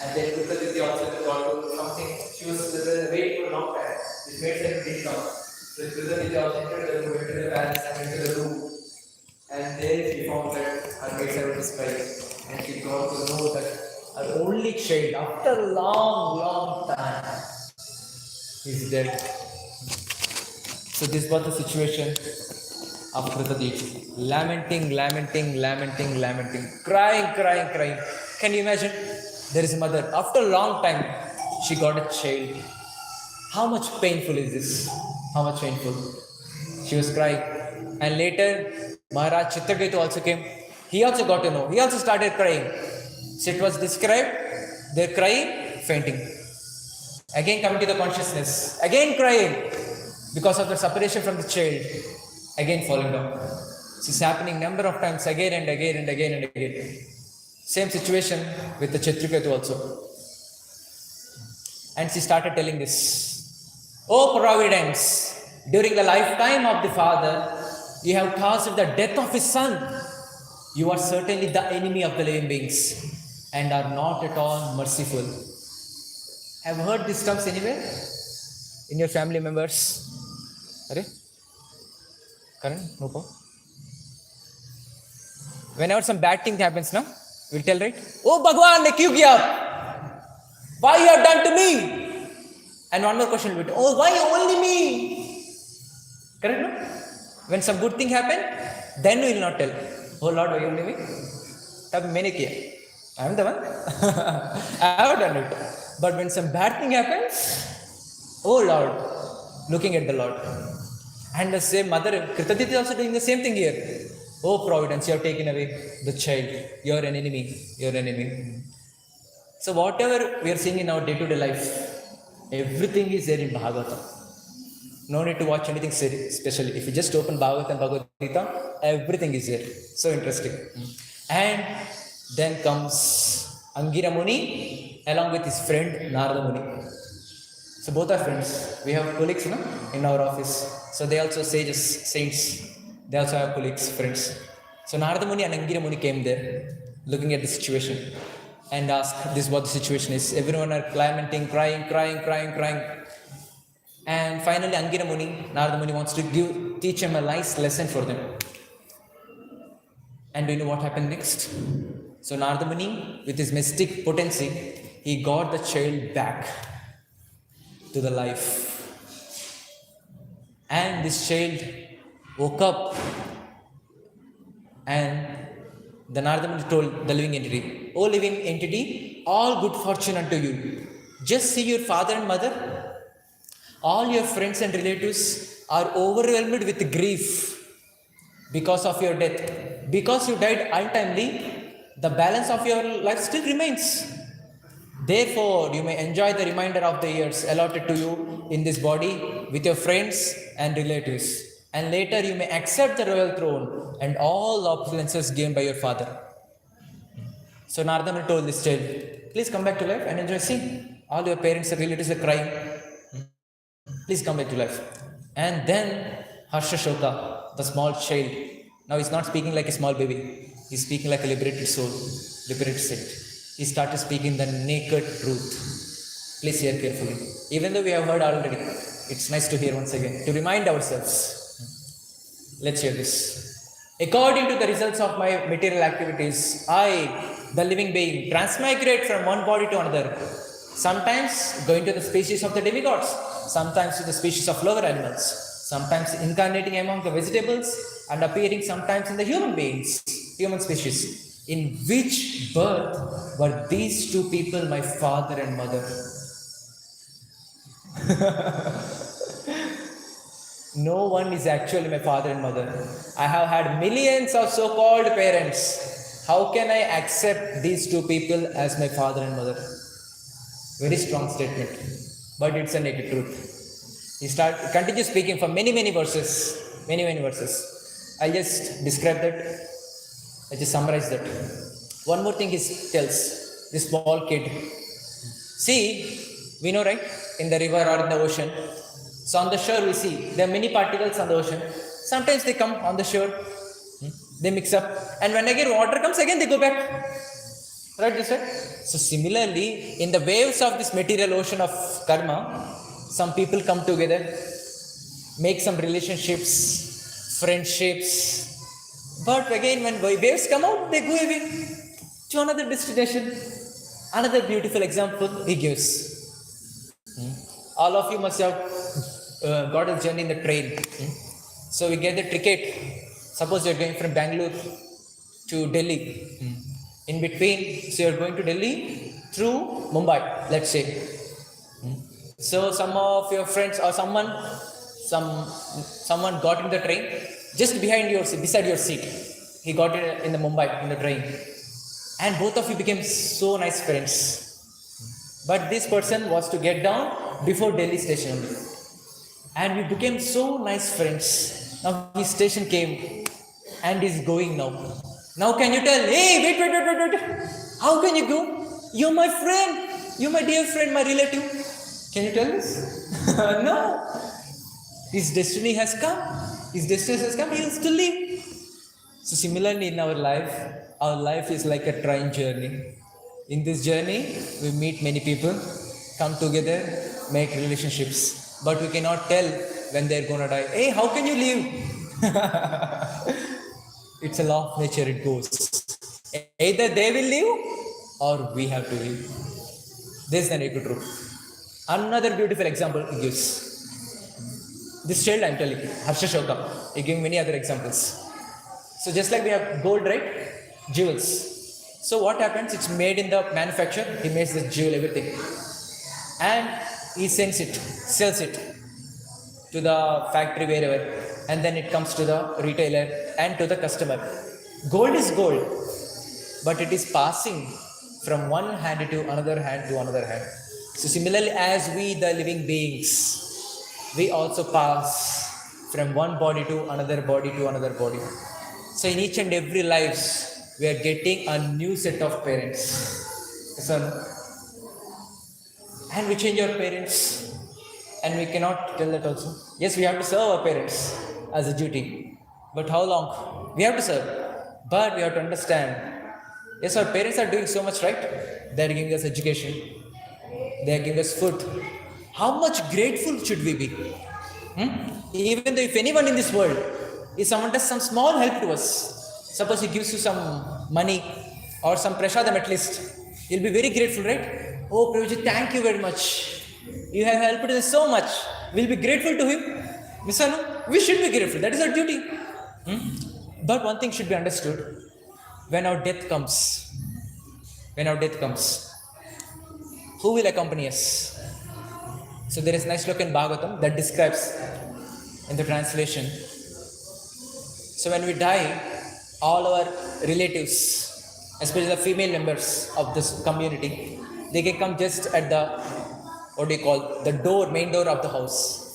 And then Krishnacharan also got to something. She was waiting for a long time. This made sense didn't come. So Krishnacharan also entered the room, went to the palace and went to the room. And there she found that her maid servant is crying. And she got to know that her only child, after a long time, is dead. So this was the situation of Krishnacharan. Lamenting, crying. Can you imagine? There is a mother. After a long time, she got a child. How much painful is this? How much painful? She was crying. And later, Maharaj Chitraketu also came. He also got to know. He also started crying. So it was described, they're crying, fainting. Again coming to the consciousness. Again crying because of the separation from the child. Again falling down. This is happening number of times again and again. Same situation with the Chitraketu also. And she started telling this. Oh Providence, during the lifetime of the father, you have caused the death of his son. You are certainly the enemy of the living beings and are not at all merciful. Have you heard these terms anywhere? In your family members? Are Karan? No. Whenever some bad thing happens, no? We'll tell, right? Oh Bhagwan, ne kyun kiya? Why you have done to me? And one more question will be, oh, why only me? Correct, no? When some good thing happen, then we will not tell. Oh Lord, why only me? Tab maine kiya. I am the one. I have done it. But when some bad thing happens, oh Lord, looking at the Lord. And the same mother, Krishnacharan is also doing the same thing here. Oh Providence, you have taken away the child. You are an enemy. So whatever we are seeing in our day-to-day life, everything is there in Bhagavatam. No need to watch anything specially. If you just open Bhagavatam and Bhagavad Gita, everything is there. So interesting. And then comes Angira Muni along with his friend Narada Muni. So both are friends. We have colleagues, no, in our office. So they also sages, saints. They also have colleagues, friends. So Narada Muni and Angira Muni came there, looking at the situation, and asked, "This is what the situation is." Everyone are lamenting, crying. And finally, Angira Muni, Narada Muni wants to teach him a nice lesson for them. And do you know what happened next? So Narada Muni, with his mystic potency, he got the child back to the life. And this child woke up, and the Narada Muni told the living entity, "O living entity, all good fortune unto you. Just see your father and mother. All your friends and relatives are overwhelmed with grief because of your death. Because you died untimely, the balance of your life still remains. Therefore, you may enjoy the remainder of the years allotted to you in this body with your friends and relatives. And later you may accept the royal throne and all opulences given by your father." So Narada Muni told this child, "Please come back to life and enjoy. See, all your parents and relatives are crying. Please come back to life." And then Harsha Shoka, the small child, now he's not speaking like a small baby. He's speaking like a liberated soul, liberated saint. He started speaking the naked truth. Please hear carefully. Even though we have heard already, it's nice to hear once again, to remind ourselves. Let's hear this. According to the results of my material activities, I, the living being, transmigrate from one body to another. Sometimes going to the species of the demigods, sometimes to the species of lower animals, sometimes incarnating among the vegetables and appearing sometimes in the human beings, human species. In which birth were these two people my father and mother? No one is actually my father and mother. I have had millions of so-called parents. How can I accept these two people as my father and mother? Very strong statement, but it's a naked truth. He continues speaking for many verses. I'll just describe that. I just summarize that. One more thing he tells, this small kid. See, we know, right? In the river or in the ocean. So on the shore we see, there are many particles on the ocean. Sometimes they come on the shore, they mix up. And when again water comes, again they go back. Right, you said? So similarly, in the waves of this material ocean of karma, some people come together, make some relationships, friendships. But again, when waves come out, they go away to another destination. Another beautiful example he gives. All of you must have got a journey in the train. So we get the ticket. Suppose you're going from Bangalore to Delhi. In between, so you're going to Delhi through Mumbai, let's say. So some of your friends or someone got in the train just behind your seat, beside your seat. He got it in the Mumbai in the train, and both of you became so nice friends. But this person was to get down before Delhi station only, and we became so nice friends. Now his station came, and he's going now. Now can you tell? Hey, wait! How can you go? You're my friend. You're my dear friend, my relative. Can you tell this? No. His destiny has come. His destiny has come. He has to live. So similarly in our life is like a train journey. In this journey, we meet many people, come together, make relationships. But we cannot tell when they're gonna die. Hey, how can you live? It's a law of nature, it goes. Either they will live or we have to live. This is the naked truth. Another beautiful example he gives. This child I'm telling you, Harsha Shoka, he gave many other examples. So just like we have gold, right? Jewels. So what happens? It's made in the manufacture. He makes the jewel, everything. And he sells it to the factory wherever. And then it comes to the retailer and to the customer. Gold is gold, but it is passing from one hand to another hand to another hand. So similarly, as we the living beings, we also pass from one body to another body to another body. So in each and every lives, we are getting a new set of parents. So, and we change our parents, and we cannot tell that also. Yes, we have to serve our parents as a duty. But how long? We have to serve. But we have to understand. Yes, our parents are doing so much, right? They are giving us education. They are giving us food. How much grateful should we be? Even though if anyone in this world, if someone does some small help to us, suppose he gives you some money or some prasadam at least, you'll be very grateful, right? Oh, Prabhuji, thank you very much. You have helped us so much. We'll be grateful to him. Misano, we should be grateful. That is our duty. But one thing should be understood. When our death comes, who will accompany us? So there is a nice look in Bhagavatam that describes in the translation. So when we die, all our relatives, especially the female members of this community, they can come just at the main door of the house.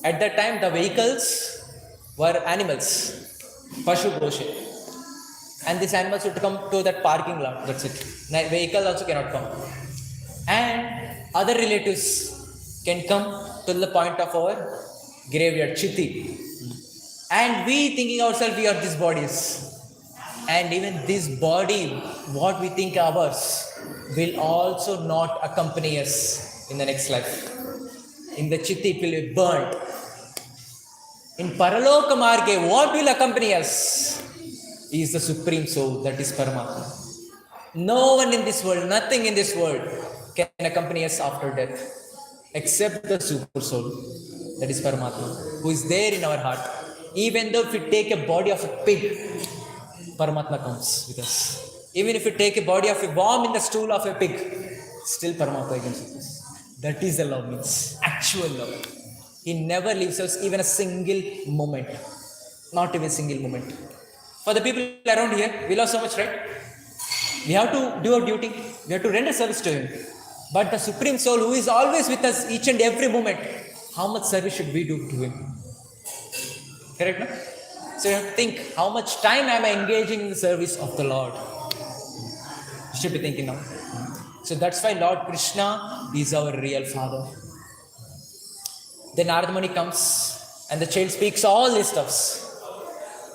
At that time, the vehicles were animals, Pashu Goshe. And these animals would come to that parking lot, that's it. Vehicles also cannot come. And other relatives can come to the point of our graveyard, Chitti. And we thinking ourselves, we are these bodies. And even this body, what we think ours, will also not accompany us in the next life. In the Chitti, it will be burnt. In Paraloka Marge, what will accompany us is the Supreme Soul, that is Paramatma. No one in this world, nothing in this world can accompany us after death except the Super Soul, that is Paramatma, who is there in our heart. Even though if we take a body of a pig, Paramatma comes with us. Even if we take a body of a worm in the stool of a pig, still Paramatma comes with us. That is the love means, actual love. He never leaves us even a single moment. Not even a single moment. For the people around here, we love so much, right? We have to do our duty. We have to render service to Him. But the Supreme Soul, who is always with us each and every moment, how much service should we do to Him? Correct, no? So you have to think, how much time am I engaging in the service of the Lord? You should be thinking now. So that's why Lord Krishna is our real Father. Then Narada Muni comes and the child speaks all these stuffs.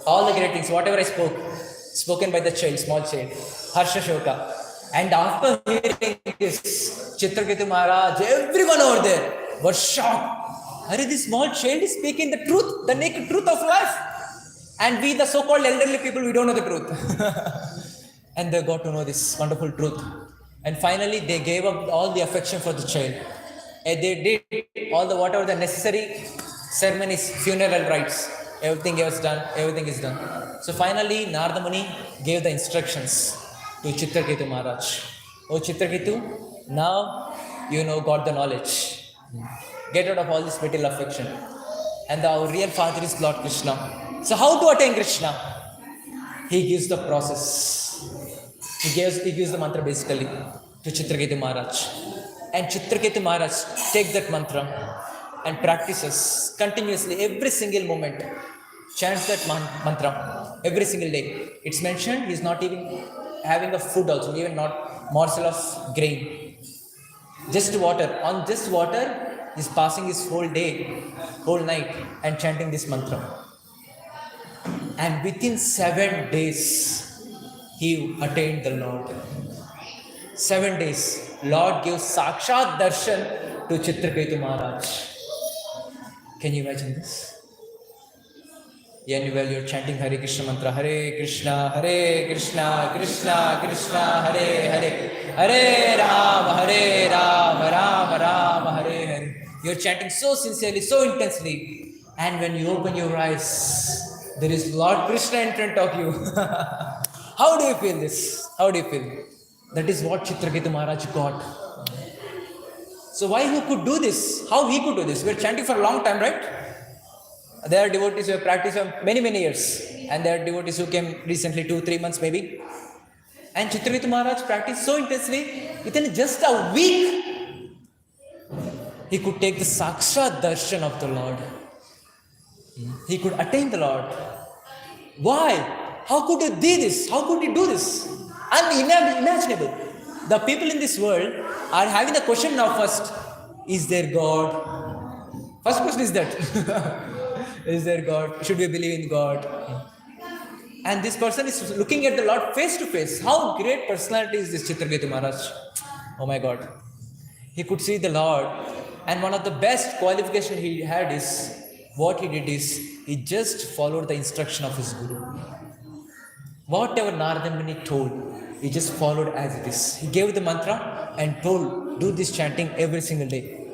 All the great things, whatever I spoken by the child, small child, Harsha Shoka. And after hearing this, Chitraketu Maharaj, everyone over there was shocked. Are this small child is speaking the truth, the naked truth of life. And we, the so-called elderly people, we don't know the truth. And they got to know this wonderful truth. And finally, they gave up all the affection for the child. And they did all the whatever the necessary ceremonies, funeral rites. Everything was done. Everything is done. So finally, Narada Muni gave the instructions to Chitraketu Maharaj. Oh Chitraketu, now you know got the knowledge. Get out of all this material affection. And our real father is Lord Krishna. So how to attain Krishna? He gives the process. He gives the mantra basically to Chitraketu Maharaj. And Chitraketu Maharaj takes that mantra and practices continuously every single moment. Chants that mantra every single day. It's mentioned he's not even having a food also, even not morsel of grain. Just water. On just water, he's passing his whole day, whole night and chanting this mantra. And within 7 days, he attained the Lord. 7 days, Lord gives Sakshat Darshan to Chitraketu Maharaj. Can you imagine this? And while you're chanting Hare Krishna mantra, Hare Krishna, Krishna Krishna, Hare Hare, Hare Rama, Rama Rama, Hare Hare. You're chanting so sincerely, so intensely. And when you open your eyes, there is Lord Krishna in front of you. How do you feel this? How do you feel? That is what Chitraketu Maharaj got. So why he could do this? How he could do this? We're chanting for a long time, right? There are devotees who have practiced for many, many years. And there are devotees who came recently, 2-3 months maybe. And Chitraketu Maharaj practiced so intensely, within just a week, he could take the Sakshat Darshan of the Lord. He could attain the Lord. Why? How could he do this? How could he do this? Unimaginable. The people in this world are having the question now first, is there God? First question is that. Is there God? Should we believe in God? And this person is looking at the Lord face to face. How great personality is this Chitraketu Maharaj? Oh my God. He could see the Lord. And one of the best qualifications he had is, what he did is, he just followed the instruction of his Guru. Whatever Narada Muni told, he just followed as it is. He gave the mantra and told, do this chanting every single day,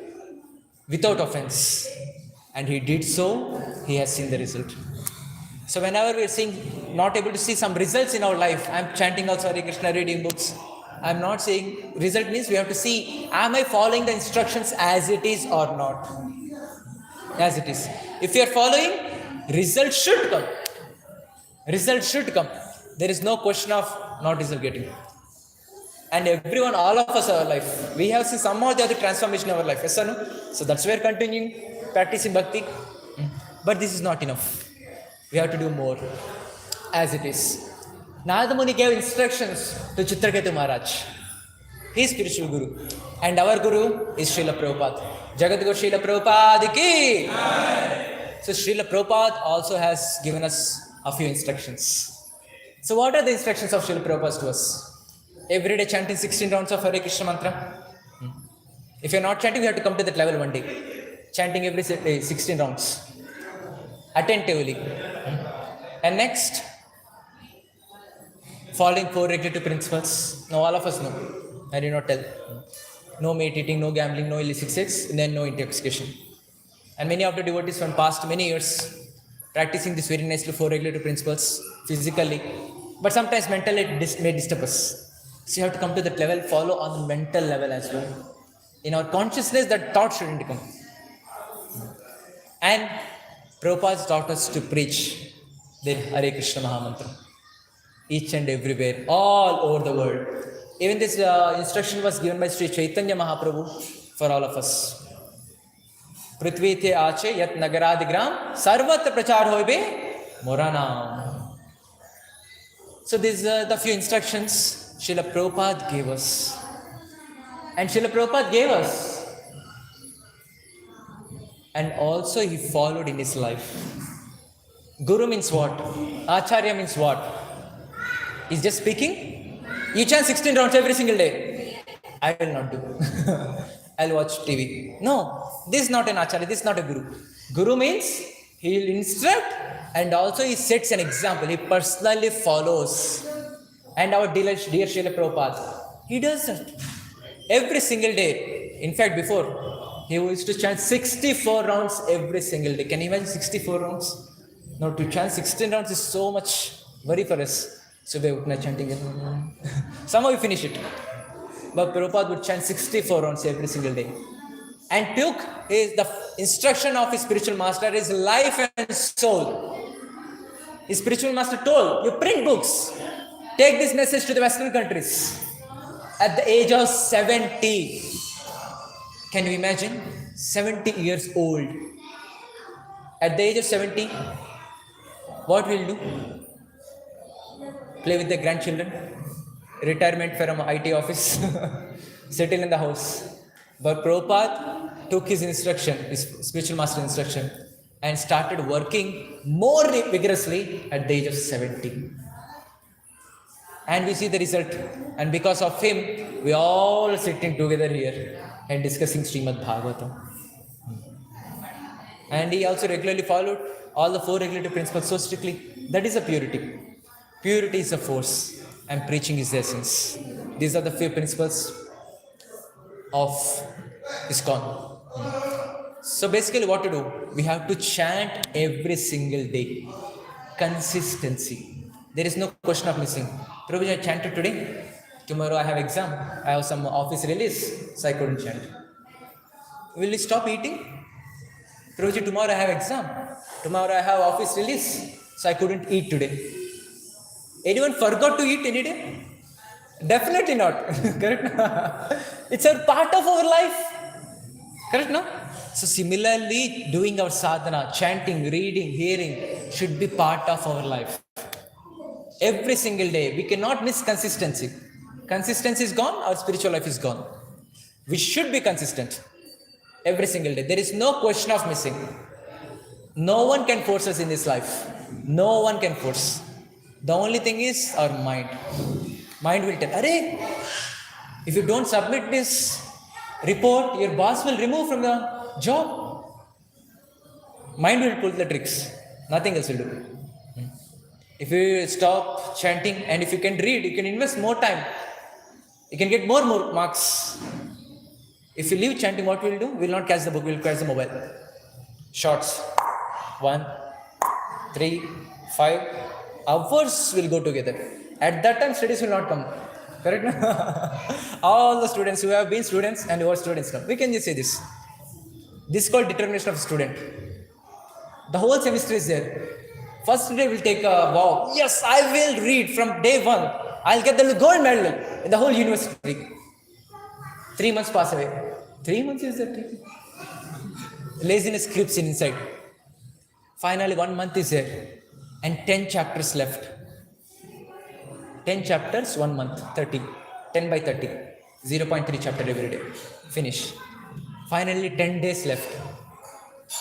without offense. And he did so, he has seen the result. So whenever we are seeing, not able to see some results in our life, I am chanting also Hare Krishna, reading books. I am not saying, result means we have to see, am I following the instructions as it is or not? As it is. If you are following, result should come. Result should come. There is no question of not result getting. And everyone, all of us, our life, we have seen some or the other transformation in our life. Yes or no? So that's why we are continuing practicing bhakti. But this is not enough. We have to do more as it is. Narada Muni gave instructions to Chitraketu Maharaj. He is spiritual guru. And our guru is Srila Prabhupada. Jagat Guru Srila Prabhupada ki. So Srila Prabhupada also has given us a few instructions. So what are the instructions of Srila Prabhupada to us? Every day chanting 16 rounds of Hare Krishna mantra. If you're not chanting, you have to come to that level one day. Chanting every day 16 rounds. Attentively. And next, following 4 regulative principles. Now all of us know. I did not tell. No meat eating, no gambling, no illicit sex, and then no intoxication. And many of the devotees from past many years practicing this very nicely 4 regulative principles physically, but sometimes mentally it may disturb us. So you have to come to that level, follow on the mental level as well. In our consciousness, that thought shouldn't come. And Prabhupada taught us to preach the Hare Krishna Mahamantra. Each and everywhere, all over the world. Even this instruction was given by Sri Chaitanya Mahaprabhu for all of us. Prithvi the ache yat nagaradigram sarvat prachar hoibe moranam. So these are the few instructions Srila Prabhupada gave us. And Srila Prabhupada gave us. And also he followed in his life. Guru means what? Acharya means what? He's just speaking? You chant 16 rounds every single day. I will not do. I'll watch TV. No, this is not an acharya, this is not a guru. Guru means he will instruct and also he sets an example. He personally follows. And our dear Srila Prabhupada, he does it every single day. In fact, before, he used to chant 64 rounds every single day. Can you imagine 64 rounds? Now, to chant 16 rounds is so much worry for us. So, we would chanting. Somehow we finish it. But Prabhupada would chant 64 rounds every single day. And took the instruction of his spiritual master, his life and soul. His spiritual master told, you print books. Take this message to the Western countries. At the age of 70. Can you imagine? 70 years old. At the age of 70, what will do? Play with the grandchildren. Retirement from IT office. Settle in the house. But Prabhupada took his instruction, his spiritual master instruction, and started working more vigorously at the age of 70. And we see the result. And because of him, we all sitting together here and discussing Srimad Bhagavatam. And he also regularly followed all the 4 regulative principles so strictly. That is a purity. Purity is a force and preaching is the essence. These are the 4 principles of ISKCON. So basically what to do? We have to chant every single day. Consistency. There is no question of missing. Prabhuji, I chanted today. Tomorrow I have exam. I have some office release, so I couldn't chant. Will you stop eating? Prabhuji, tomorrow I have exam. Tomorrow I have office release, so I couldn't eat today. Anyone forgot to eat any day? Definitely not. Correct? It's a part of our life. Correct, no? So similarly, doing our sadhana, chanting, reading, hearing should be part of our life. Every single day. We cannot miss consistency. Consistency is gone, our spiritual life is gone. We should be consistent. Every single day. There is no question of missing. No one can force us in this life. No one can force. The only thing is our mind. Mind will tell, Arey, if you don't submit this report, your boss will remove from the job. Mind will pull the tricks. Nothing else will do. If you stop chanting and if you can read, you can invest more time. You can get more marks. If you leave chanting, what we will do? We will not catch the book, we will catch the mobile. Shots. 1, 3, 5. Hours will go together. At that time, studies will not come. Correct? All the students who have been students and who are students now. We can just say this. This is called determination of student. The whole semester is there. First day will take a vow. Yes, I will read from day 1. I'll get the gold medal in the whole university. 3 months pass away. 3 months is that? Laziness creeps in inside. Finally, 1 month is there. And 10 chapters left. 10 chapters, 1 month, 30. 10 by 30. 0.3 chapter every day. Finish. Finally, 10 days left.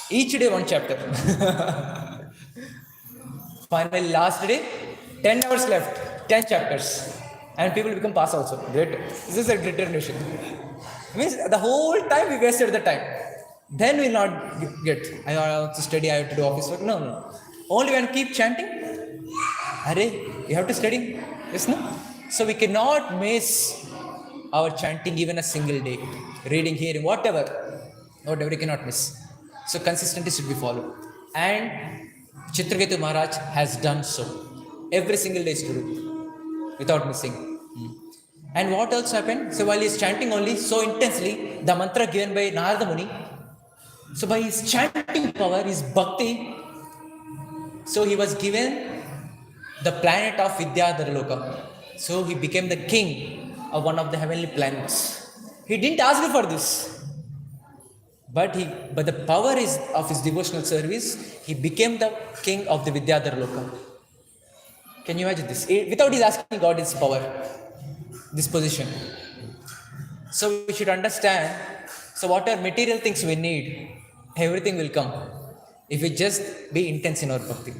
Each day 1 chapter. Finally, last day, 10 hours left. 10 chapters. And people become pass also. Great. This is a determination. Means the whole time we wasted the time. Then we will not get, I have to study, I have to do office work. No. Only when we keep chanting, you have to study. Yes, no? So we cannot miss our chanting even a single day. Reading, hearing, whatever we cannot miss. So consistency should be followed. And Chitraketu Maharaj has done so. Every single day is to do. Without missing. And what else happened? So while he is chanting only so intensely, the mantra given by Narada Muni, so by his chanting power, his bhakti, so he was given the planet of Vidyadhara Loka. So he became the king of one of the heavenly planets. He didn't ask for this. But the power is of his devotional service, he became the king of the Vidyadhara Loka. Can you imagine this? Without his asking God his power, this position. So we should understand, so whatever material things we need, everything will come. If we just be intense in our bhakti.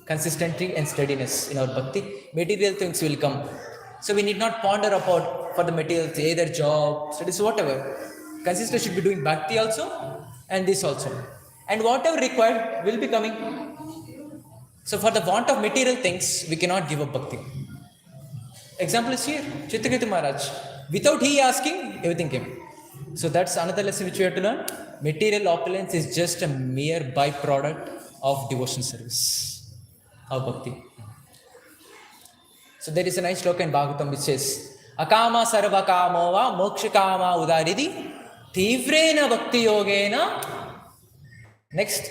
Consistency and steadiness in our bhakti, material things will come. So we need not ponder about for the materials, either job, studies, whatever. Consistent should be doing bhakti also and this also. And whatever required will be coming. So for the want of material things, we cannot give up bhakti. Example is here, Chitraketu Maharaj. Without he asking, everything came. So that's another lesson which we have to learn. Material opulence is just a mere byproduct of devotion service, of bhakti. So there is a nice sloka in Bhagavatam which says, Akama sarva kamo va moksha kama udaridi tivrena bhakti yogena. Next,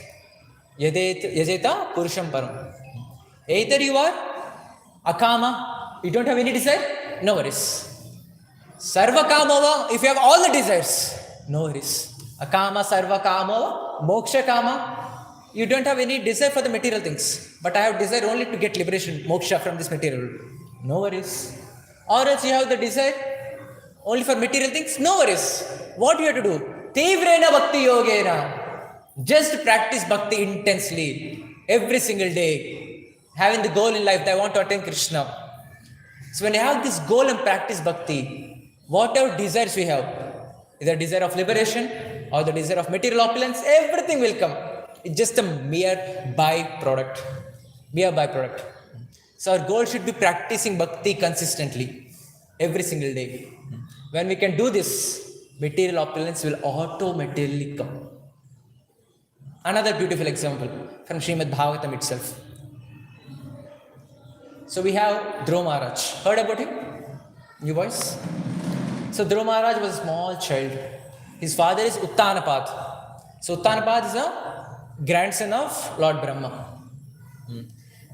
yajeta purusham param. Either you are akama, you don't have any desire, no worries. Sarva kama, if you have all the desires, no worries. Akama, sarva kama, moksha kama, you don't have any desire for the material things, but I have desire only to get liberation, moksha from this material. No worries. Or else you have the desire only for material things, no worries. What you have to do? Tivrena bhakti yogena. Just practice bhakti intensely, every single day, having the goal in life that I want to attain Krishna. So when you have this goal and practice bhakti, whatever desires we have, either desire of liberation or the desire of material opulence, everything will come. It's just a mere byproduct. Mere byproduct. So our goal should be practicing bhakti consistently, every single day. When we can do this, material opulence will automatically come. Another beautiful example from Srimad Bhagavatam itself. So we have Dhruva Maharaj. Heard about him? You boys? So Dhruva Maharaj was a small child. His father is Uttanapad. So Uttanapad is a grandson of Lord Brahma.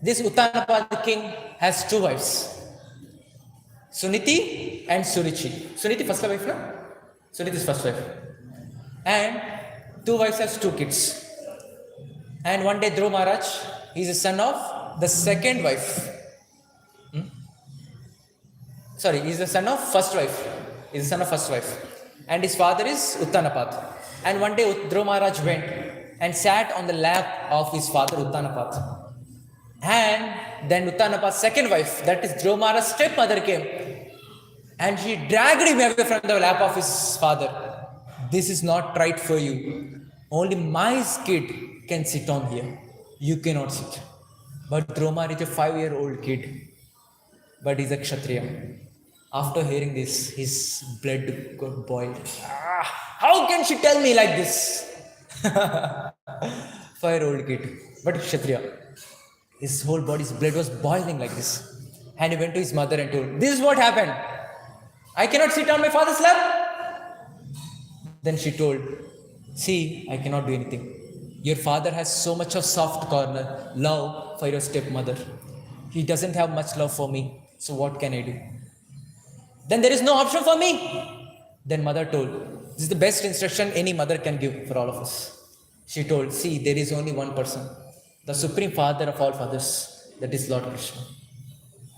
This Uttanapad king has two wives, Suniti and Surichi. Suniti first wife, no? Suniti is first wife. And two wives has two kids. And one day Dhruva Maharaj, he is the son of the second wife. Sorry, he is the son of first wife. He is the son of first wife. And his father is Uttanapad. And one day Dhruva Maharaj went and sat on the lap of his father Uttanapad. And then Uttanapad's second wife, that is Dhruva Maharaj's stepmother, came. And she dragged him away from the lap of his father. This is not right for you. Only my kid can sit on here. You cannot sit. But Dhruva Maharaj is a 5-year-old kid. But he's a Kshatriya. After hearing this, his blood got boiled. How can she tell me like this? 5-year-old kid. But Kshatriya. His whole body's blood was boiling like this. And he went to his mother and told, this is what happened. I cannot sit on my father's lap. Then she told, see, I cannot do anything. Your father has so much of soft corner, love for your stepmother. He doesn't have much love for me. So what can I do? Then there is no option for me. Then mother told, this is the best instruction any mother can give for all of us. She told, see, there is only one person, the supreme father of all fathers, that is Lord Krishna.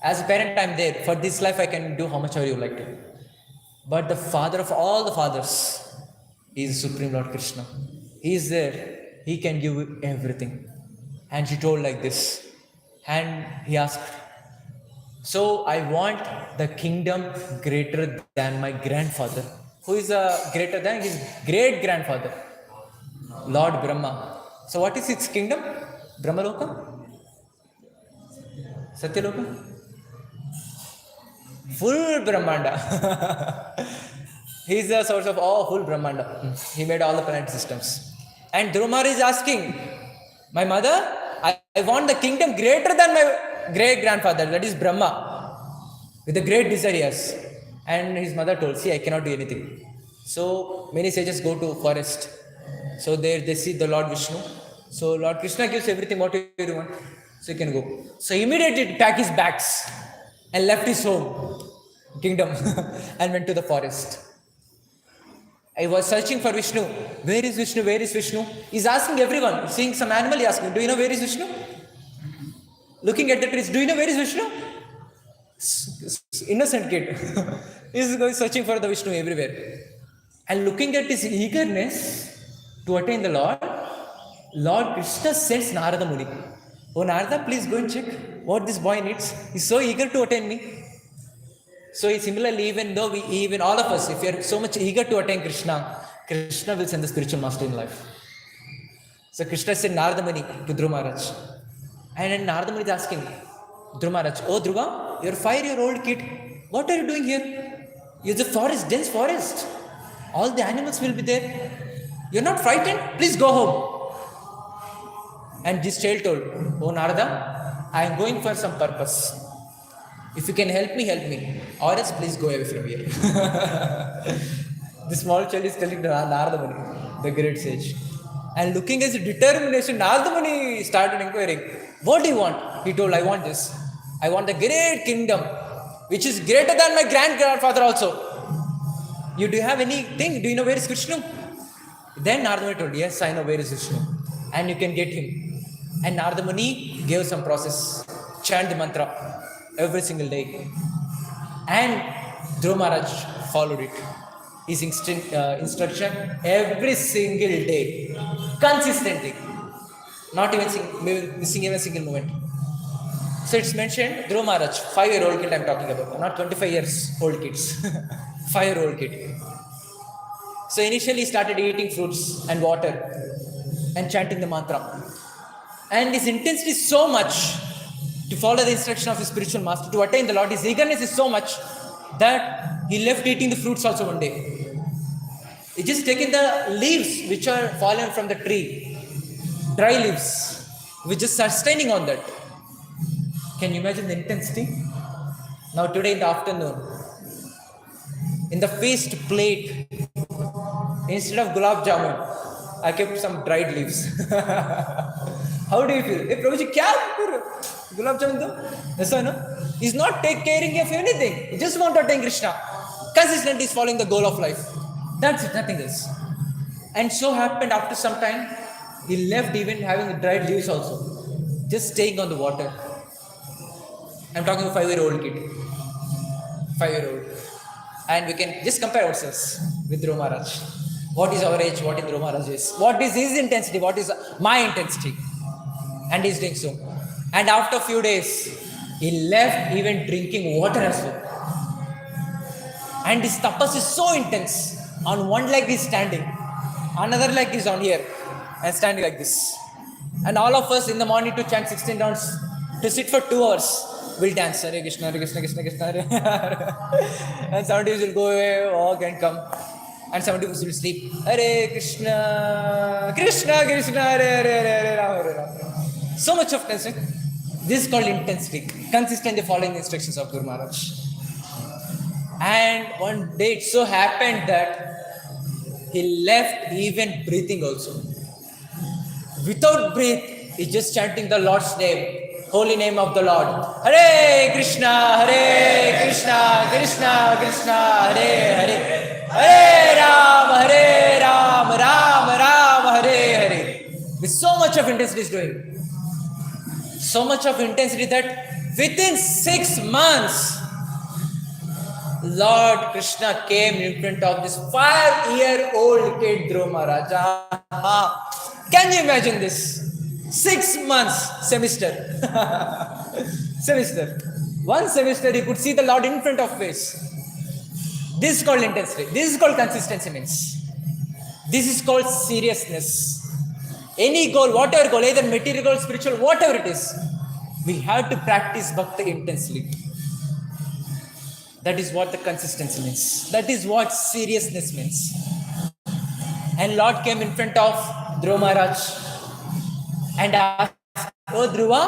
As a parent, I am there. For this life, I can do how much ever you like to. But the father of all the fathers is Supreme Lord Krishna. He is there. He can give you everything. And she told like this. And he asked, so I want the kingdom greater than my grandfather. Who is greater than his great-grandfather? Lord Brahma. So what is his kingdom? Brahmaloka? Satyaloka? Full Brahmanda. He is the source of all full Brahmanda. He made all the planet systems. And Dhruva Maharaj is asking, my mother, I want the kingdom greater than my great-grandfather, that is Brahma, with a great desire he has. And his mother told, see, I cannot do anything. So many sages go to forest. So there they see the Lord Vishnu. So Lord Krishna gives everything what you want. So you can go. So immediately packed his bags and left his home, kingdom, and went to the forest. I was searching for Vishnu. Where is Vishnu? Where is Vishnu? He's asking everyone. Seeing some animal, he asking, do you know where is Vishnu? Looking at the trees, do you know where is Vishnu? Innocent kid. He's going searching for the Vishnu everywhere. And looking at his eagerness to attain the Lord, Lord Krishna sends Narada Muni. Oh Narada, please go and check what this boy needs. He's so eager to attain me. So similarly, even all of us, if we are so much eager to attain Krishna, Krishna will send the spiritual master in life. So Krishna said Narada Muni to Dhruva Maharaj. And then Narada Muni is asking Dhruva Maharaj, "Oh Dhruva, you're a 5-year-old kid. What are you doing here? You're the forest, dense forest. All the animals will be there. You're not frightened? Please go home." And this child told, "Oh Narada, I am going for some purpose. If you can help me, or else please go away from here." The small child is telling to Narada Muni, the great sage. And looking at his determination, Narada Muni started inquiring, "What do you want?" He told, "I want this. I want the great kingdom, which is greater than my grandfather also. Do you have anything? Do you know where is Krishna?" Then Narada Muni told, "Yes, I know where is Krishna. And you can get him." And Narada Muni gave some process, chant the mantra every single day. And Dhruva Maharaj followed it. His instruction every single day, consistently, not even missing even a single moment. So it's mentioned, Dhruva Maharaj, 5-year-old kid I'm talking about, not 25 years old kids, 5-year-old kid. So initially he started eating fruits and water and chanting the mantra. And his intensity is so much to follow the instruction of his spiritual master, to attain the Lord. His eagerness is so much that he left eating the fruits also one day. He just taken the leaves which are fallen from the tree, dry leaves, which is sustaining on that. Can you imagine the intensity? Now today in the afternoon, in the feast plate, instead of gulab jamun, I kept some dried leaves. How do you feel? Hey Prabhuji, kya gulab jamun do? Yes or no? He's not caring of anything. He just want to attain Krishna. Consistently is following the goal of life. That's it, nothing else. And so happened after some time, he left even having dried leaves also. Just staying on the water. I'm talking about a 5-year-old kid. 5-year-old. And we can just compare ourselves with Dhruva Maharaj. What is our age? What is Dhruva Maharaj is? What is his intensity? What is my intensity? And he's doing so. And after a few days, he left even drinking water as well. And his tapas is so intense. On one leg he's standing, another leg is on here and standing like this. And all of us in the morning to chant 16 rounds, to sit for 2 hours, will dance. Hare Krishna, Hare Krishna, Krishna Krishna, Hare Hare. And somebody will go away, walk and come. And somebody will sleep. Hare Krishna, Krishna Krishna, Hare Hare, Hare Rama, Hare Rama. So much of tension. This is called intensity. Consistently following the instructions of Guru Maharaj. And one day it so happened that he left even breathing also. Without breath, he's just chanting the Lord's name, holy name of the Lord. Hare Krishna, Krishna Krishna, Hare Hare. Hare Ram, Ram, Hare Hare. With so much of intensity he's doing. So much of intensity that within 6 months, Lord Krishna came in front of this 5-year-old kid, Dhruva Maharaj. Can you imagine this? 6 months semester. One semester he could see the Lord in front of face. This is called intensity. This is called consistency means. This is called seriousness. Any goal, whatever goal, either material goal, spiritual, whatever it is, we have to practice bhakti intensely. That is what the consistency means. That is what seriousness means. And Lord came in front of Dhruva Maharaj and asked, "Oh Dhruva,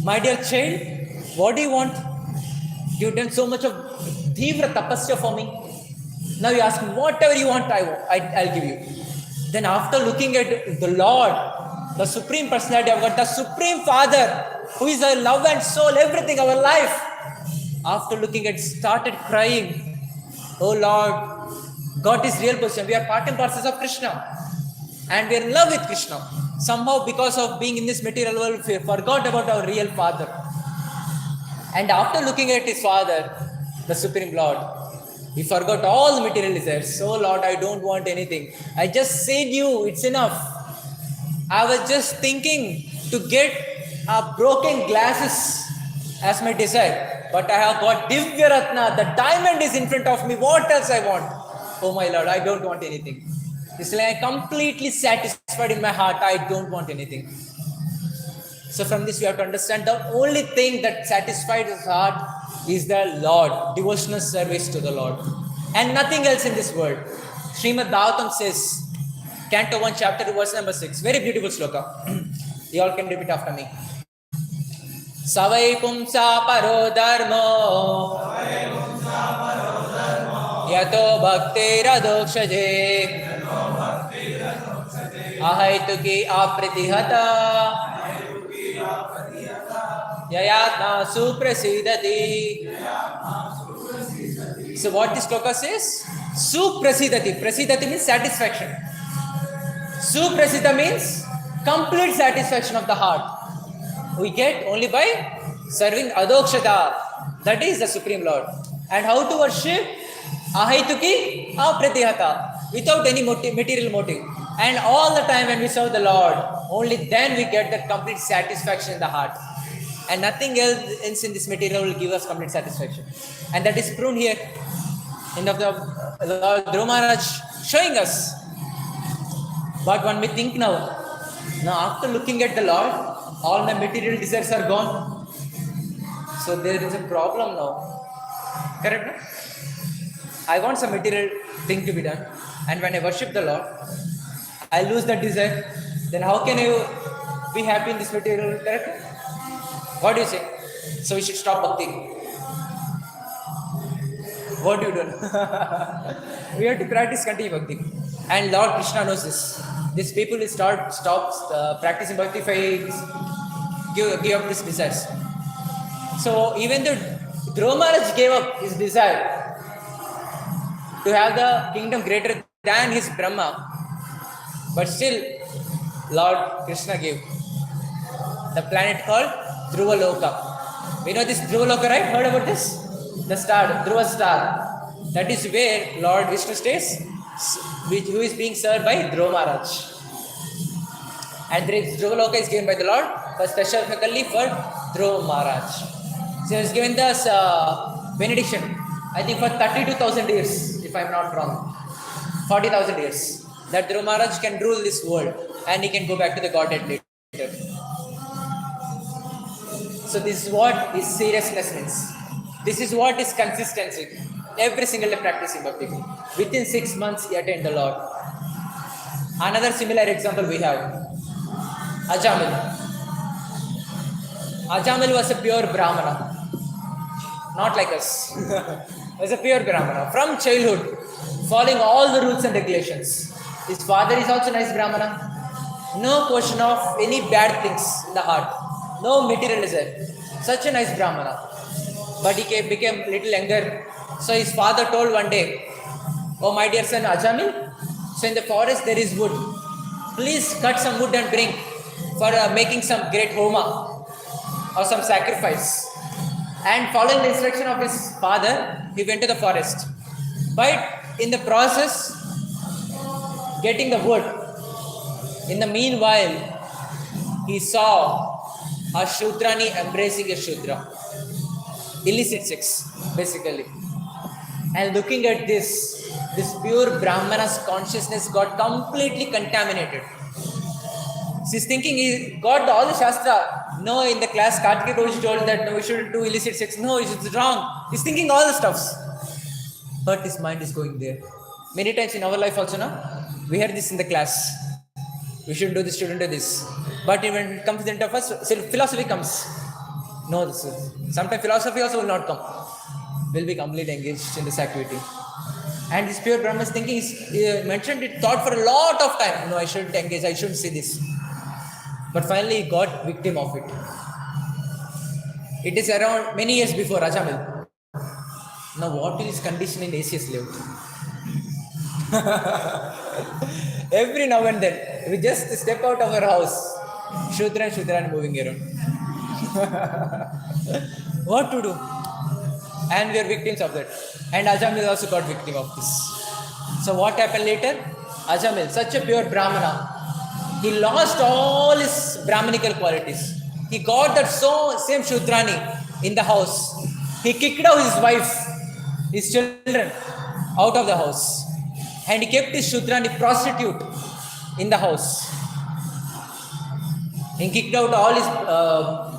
my dear child, what do you want? You've done so much of Dhivra tapasya for me. Now you ask me, whatever you want, I'll give you." Then after looking at the Lord, the Supreme Personality of God, the Supreme Father, who is our love and soul, everything, our life, after looking at, started crying. Oh Lord, got his real position. We are part and parcels of Krishna. And we are in love with Krishna. Somehow because of being in this material world, we forgot about our real Father. And after looking at his Father, the Supreme Lord, he forgot all the material desires. So Lord, I don't want anything. I just said you, it's enough. I was just thinking to get broken glasses as my desire. But I have got Divya Ratna, the diamond is in front of me. What else I want? Oh my Lord, I don't want anything. It's like I'm completely satisfied in my heart. I don't want anything. So from this we have to understand the only thing that satisfies his heart is the Lord, devotional service to the Lord, and nothing else in this world. Srimad Bhagavatam says, Canto 1, chapter 2, verse number 6, very beautiful sloka. You all can repeat after me. Savai pumsa paro dharmo yato bhakti radokshaje ahaituki apritihata Yayatma suprasidati. So what this sloka says? Suprasidati. Prasidati means satisfaction. Suprasida means complete satisfaction of the heart. We get only by serving Adokshada. That is the Supreme Lord. And how to worship? Ahaituki apratihata. Without any material motive. And all the time when we serve the Lord, only then we get that complete satisfaction in the heart. And nothing else in this material will give us complete satisfaction. And that is proven here in the Lord Dhruva Maharaj showing us. But one may think now after looking at the Lord, all my material desires are gone. So there is a problem now. Correct? No? I want some material thing to be done. And when I worship the Lord, I lose that desire. Then how can I be happy in this material? Correct? What do you say? So we should stop bhakti. What do you do? We have to practice continue bhakti. And Lord Krishna knows this. These people will stop practicing bhakti if I give up this desires. So even though Dhruva Maharaj gave up his desire to have the kingdom greater than his Brahma, but still Lord Krishna gave the planet called Dhruva Loka. We know this Dhruva Loka, right? Heard about this? The star, Dhruva star. That is where Lord Vishnu stays, who is being served by Dhruva Maharaj. And this Dhruva Loka is given by the Lord for specifically for Dhruva Maharaj. So he has given this benediction, I think for 32,000 years, if I am not wrong. 40,000 years. That Dhruva Maharaj can rule this world and he can go back to the Godhead later. So this is what is seriousness means. This is what is consistency. Every single day practicing bhakti. Within 6 months he attained the Lord. Another similar example we have. Ajamil. Ajamil was a pure Brahmana. Not like us. He was a pure Brahmana. From childhood, following all the rules and regulations. His father is also nice Brahmana. No question of any bad things in the heart. No materialism. Such a nice Brahmana. But he became little younger. So his father told one day, "Oh my dear son Ajamil, so in the forest there is wood. Please cut some wood and bring for making some great homa or some sacrifice." And following the instruction of his father, he went to the forest. But in the process, getting the wood, in the meanwhile, he saw a Shudrani embracing a Shudra. Illicit sex, basically. And looking at this pure Brahmana's consciousness got completely contaminated. She's thinking he got all the Shastra. No, in the class, Kartikeya Prabhuji told that no, we shouldn't do illicit sex. No, it's wrong. He's thinking all the stuffs. But his mind is going there. Many times in our life also, no? We heard this in the class. We shouldn't do this, shouldn't do this. But when it comes into us, philosophy comes. No, sometimes philosophy also will not come. We'll be completely engaged in this activity. And this pure Brahma is thinking, he mentioned it, thought for a lot of time. No, I shouldn't engage, I shouldn't see this. But finally he got victim of it. It is around many years before Ajamil. Now what is his condition in ACS lived? Every now and then, we just step out of our house, Shudra and moving around. What to do? And we are victims of that. And Ajamil also got victim of this. So what happened later? Ajamil, such a pure Brahmana, he lost all his Brahmanical qualities. He got that same Shudrani in the house. He kicked out his wife, his children out of the house. And he kept his Shudrani prostitute in the house. He kicked out all his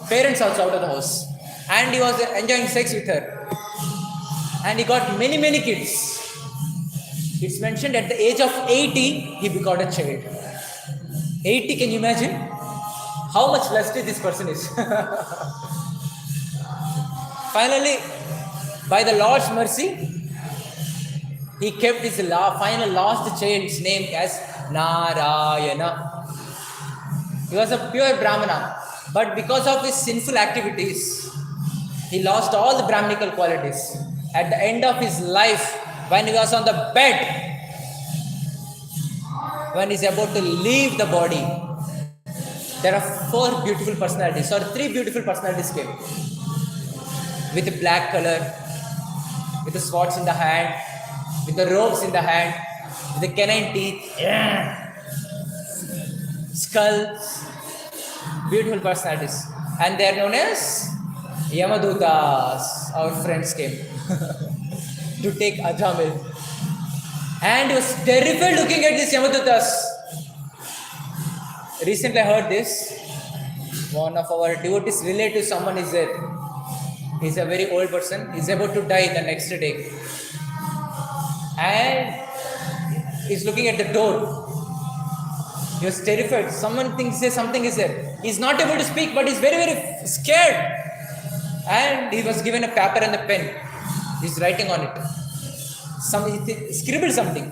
parents also out of the house. And he was enjoying sex with her. And he got many, many kids. It's mentioned at the age of 80, he begot a child. 80, can you imagine? How much lusty this person is. Finally, by the Lord's mercy, he kept his final last child's name as Narayana. He was a pure Brahmana, but because of his sinful activities, he lost all the Brahminical qualities. At the end of his life, when he was on the bed, when he is about to leave the body, there are 4 beautiful personalities, or 3 beautiful personalities came. With the black color, with the swords in the hand, with the robes in the hand, with the canine teeth, skulls, beautiful personalities. And they are known as Yamadutas. Our friends came to take Ajamil. And he was terrified looking at these Yamadutas. Recently I heard this. One of our devotees related to someone is there. He's a very old person. He's about to die the next day. And he's looking at the door. He was terrified. Someone thinks something is there. He's not able to speak, but he's very, very scared. And he was given a paper and a pen. He's writing on it. He scribbled something.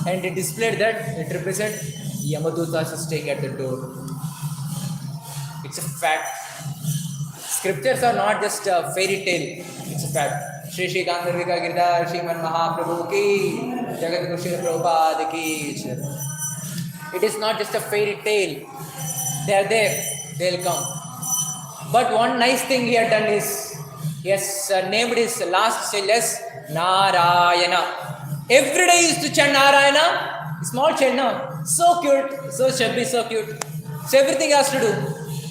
And it displayed that it represents Yamadutas is staying at the door. It's a fact. Scriptures are not just a fairy tale. It's a fact. Shri Shri Gandharvika Girdhar Shriman Mahaprabhu ki Jagat Guru Prabhupada ki. It is not just a fairy tale. They are there. They will come. But one nice thing he had done is he has named his last child as Narayana. Every day he used to chant Narayana. Small child now. So cute. So chubby, so cute. So everything he has to do.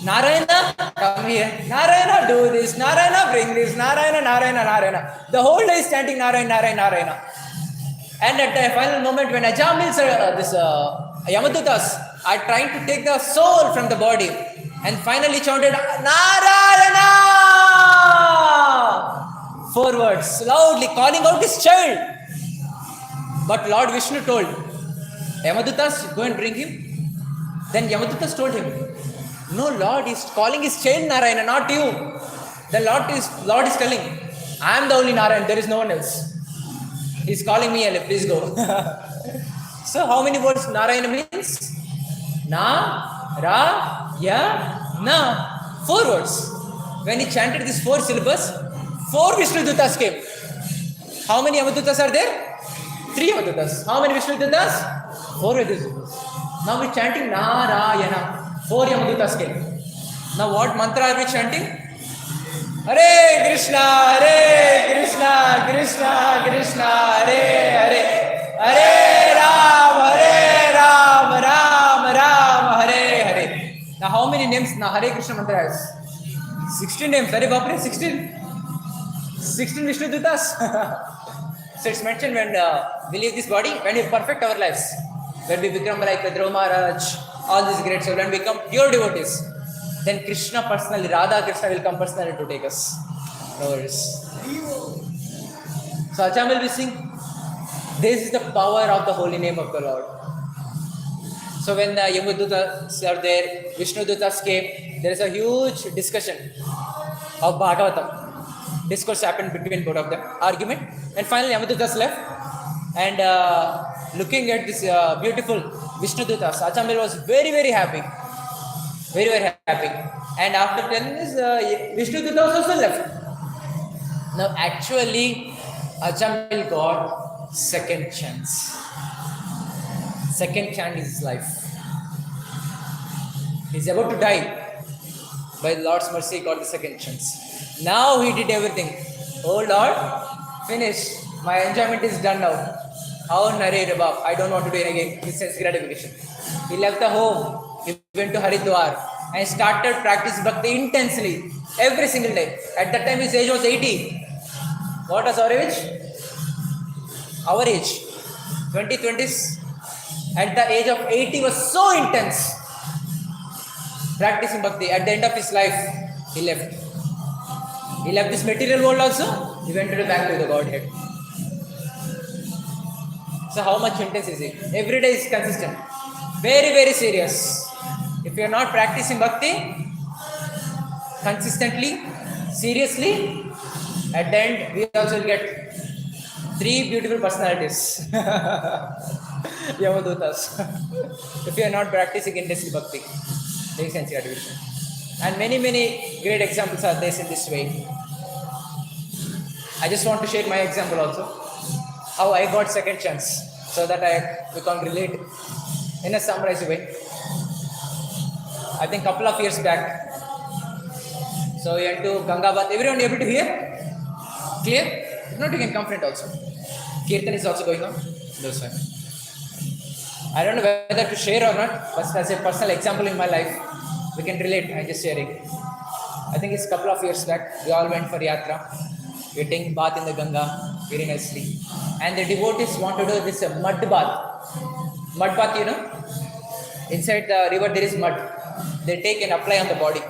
Narayana, come here. Narayana, do this. Narayana, bring this. Narayana, Narayana, Narayana. The whole day is chanting Narayana, Narayana, Narayana. And at the final moment when Ajamils, Yamadutas are trying to take the soul from the body, and finally chanted Narayana! 4 words, loudly calling out his child. But Lord Vishnu told Yamadutas, go and bring him. Then Yamadutas told him, no, Lord is calling his child Narayana, not you. The Lord is telling, I am the only Narayana, there is no one else. He is calling me, please go. So how many words Narayana means? Na, Ra, Ya, Na. 4 words. When he chanted these 4 syllables, 4 Vishnudutas came. How many Yamadutas are there? 3 Yamadutas. How many Vishnudutas? 4 Vishnudutas. Now we are chanting Narayana. 4 Yamadutas came. Now what mantra are we chanting? Hare Krishna, Krishna, Krishna, Hare Hare, Hare Ram, Ram, Ram, Hare Hare. Now how many names now Hare Krishna mantra has? 16 names. Hare Bapre, 16. 16 Vishnudutas. So it's mentioned when we leave this body, when we perfect our lives, when we become like Dhruva Maharaj, all these great souls, when we become pure devotees, then Krishna personally, Radha Krishna will come personally to take us. No worries. So Acham will be sing. This is the power of the holy name of the Lord. So when the Yamadutas are there, Vishnudutas came, there is a huge discussion of Bhagavatam. Discourse happened between both of them, argument, and finally Yamadutas left. And looking at this beautiful Vishnudutas, Achamil was very, very happy. Very, very happy. And after telling this, Vishnudutas also left. Now actually, Achamil got second chance. Second chance in his life. He's about to die. By the Lord's mercy, he got the second chance. Now he did everything. Oh Lord, finish. My enjoyment is done now. How Nare Rabab, I don't want to do it again. This sense gratification. He left the home. He went to Haridwar and started practicing bhakti intensely. Every single day. At that time his age was 80. What was our age? Our age. 2020s. At the age of 80 was so intense. Practicing bhakti. At the end of his life, he left. He left this material world also. He went back to the Godhead. So how much intense is it? Every day is consistent. Very, very serious. If you are not practicing bhakti consistently, seriously, at the end we also will get 3 beautiful personalities. Yamadutas. If you are not practicing intensely bhakti, make sense your division. And many, many great examples are there in this way. I just want to share my example also. How I got second chance, so that we can relate in a summarized way. I think couple of years back. So we went to Gangabat. Everyone able to hear? Clear? If not, you can come front also. Kirtan is also going on. That's fine. I don't know whether to share or not, but as a personal example in my life, we can relate. I'm just sharing. I think it's a couple of years back. We all went for yatra. We were taking bath in the Ganga very nicely. And the devotees want to do this mud bath. Mud bath, you know? Inside the river there is mud. They take and apply on the body.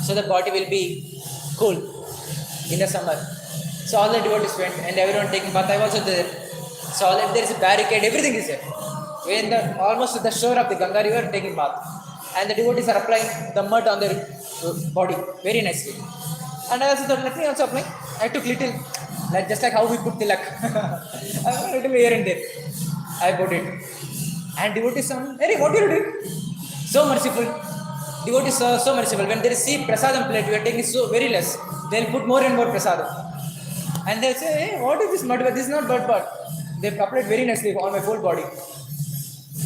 So the body will be cool in the summer. So all the devotees went and everyone taking bath. I was also there. So there is a barricade, everything is there. We're in the almost at the shore of the Ganga river taking bath. And the devotees are applying the mud on their body very nicely. And I also thought, let me also apply. I took little, like just like how we put tilak. A little here and there. I put it. And devotees are, hey, what are you doing? So merciful. Devotees are so merciful. When they receive prasadam plate, we are taking so very less. They'll put more and more prasadam. And they'll say, hey, what is this mud bath? This is not mud bath. They've applied very nicely on my whole body.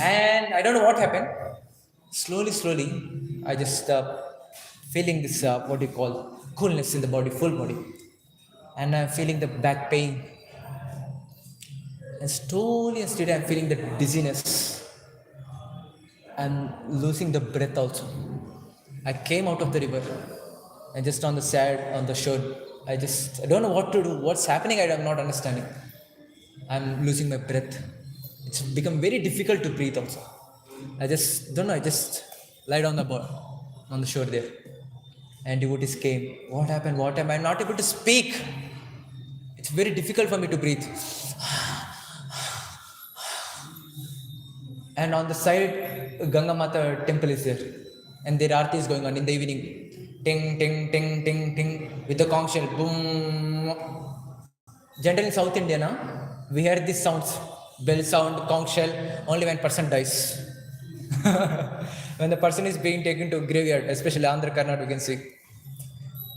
And I don't know what happened. Slowly, I just feeling this, what you call, coolness in the body, full body. And I'm feeling the back pain. And slowly and steadily I'm feeling the dizziness. I'm losing the breath also. I came out of the river. And just on the shore, I don't know what to do. What's happening, I'm not understanding. I'm losing my breath. It's become very difficult to breathe also. I just don't know, I just lied on the shore there. And devotees came. What happened? I'm not able to speak. It's very difficult for me to breathe. And on the side, Ganga Mata temple is there. And their aarti is going on in the evening. Ting, ting, ting, ting, ting. With the conch shell. Boom. Generally in South India, we hear these sounds. Bell sound, conch shell, only when person dies. When the person is being taken to graveyard, especially Andhra Karnataka, we can see.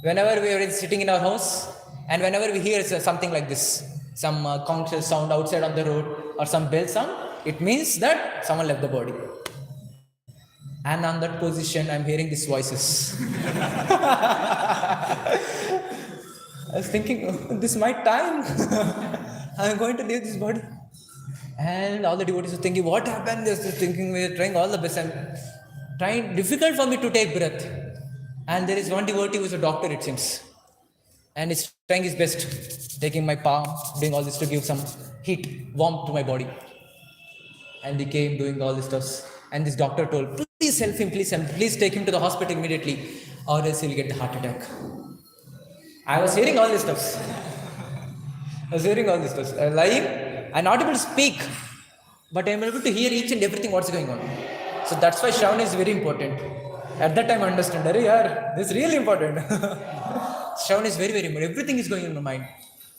Whenever we are sitting in our house, and whenever we hear something like this, some conch shell sound outside on the road, or some bell sound, it means that someone left the body. And on that position, I'm hearing these voices. I was thinking, oh, this is my time. I'm going to leave this body. And all the devotees were thinking, what happened? They're thinking, we're trying all the best. I'm trying, difficult for me to take breath. And there is one devotee who's a doctor, it seems. And he's trying his best, taking my palm, doing all this to give some heat, warmth to my body. And he came doing all this stuff. And this doctor told, please help him, please take him to the hospital immediately, or else he'll get the heart attack. I was hearing all this stuff. I'm lying. I'm not able to speak, but I'm able to hear each and everything what's going on. So that's why Shravan is very important. At that time I understand, this is really important. Shravan is very, very important. Everything is going in my mind.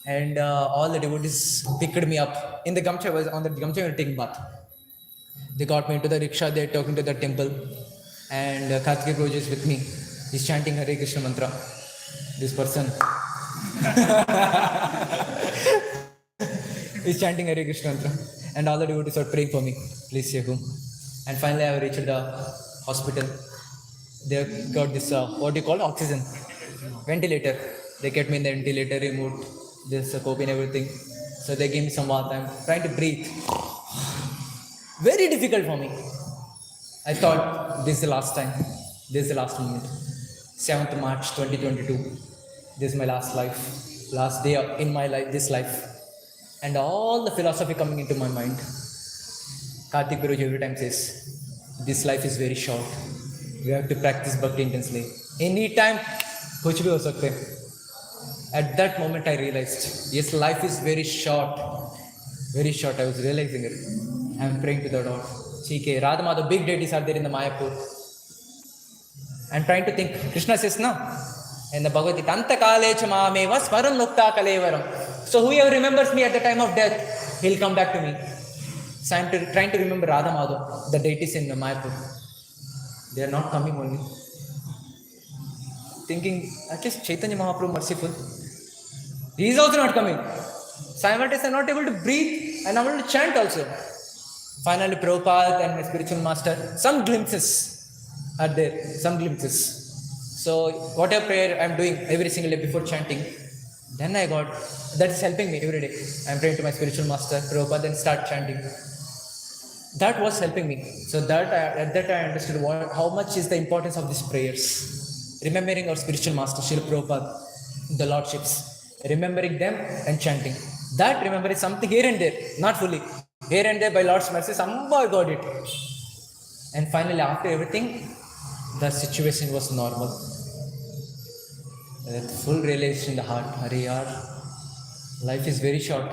And all the devotees picked me up. In the Gamcha, I was taking bath. They got me into the rickshaw, they're talking to the temple. And Karthikeya Prabhuji is with me. He's chanting Hare Krishna mantra. This person. He's chanting Hare Krishna mantra. And all the devotees are praying for me. Please save him. And finally I reached the hospital. They got this, oxygen. Ventilator. They kept me in the ventilator, removed this cope and everything. So they gave me some water. I'm trying to breathe. Very difficult for me. I thought, this is the last time. This is the last moment. 7th March 2022. This is my last day in my life, this life. And all the philosophy coming into my mind. Karthik Guruji every time says, this life is very short. We have to practice bhakti intensely. Anytime, kuch bhi ho sakte. At that moment I realized, yes, life is very short. Very short, I was realizing it. I am praying to the Lord. Chike, Radha Madhav, big deities are there in the Mayapur. I am trying to think. Krishna says, no. In the Bhagavad Gita, Anta kalecha mameva smaram nukta kalevaram. So whoever remembers me at the time of death, he'll come back to me. So I am trying to remember Radha Madhav, the deities in the Mayapur. They are not coming only. Thinking, at least Chaitanya Mahaprabhu merciful. He is also not coming. Simultaneously, I am not able to breathe and I am able to chant also. Finally, Prabhupada and my spiritual master, some glimpses are there, some glimpses. So, whatever prayer I am doing every single day before chanting, then I got, that is helping me every day. I am praying to my spiritual master, Prabhupada, then start chanting. That was helping me. So, at that I understood how much is the importance of these prayers. Remembering our spiritual master, Srila Prabhupada, the Lordships. Remembering them and chanting. That remember is something here and there, not fully. Here and there by Lord's mercy, somehow I got it. And finally, after everything, the situation was normal. That full realization in the heart, Hare yaar, life is very short.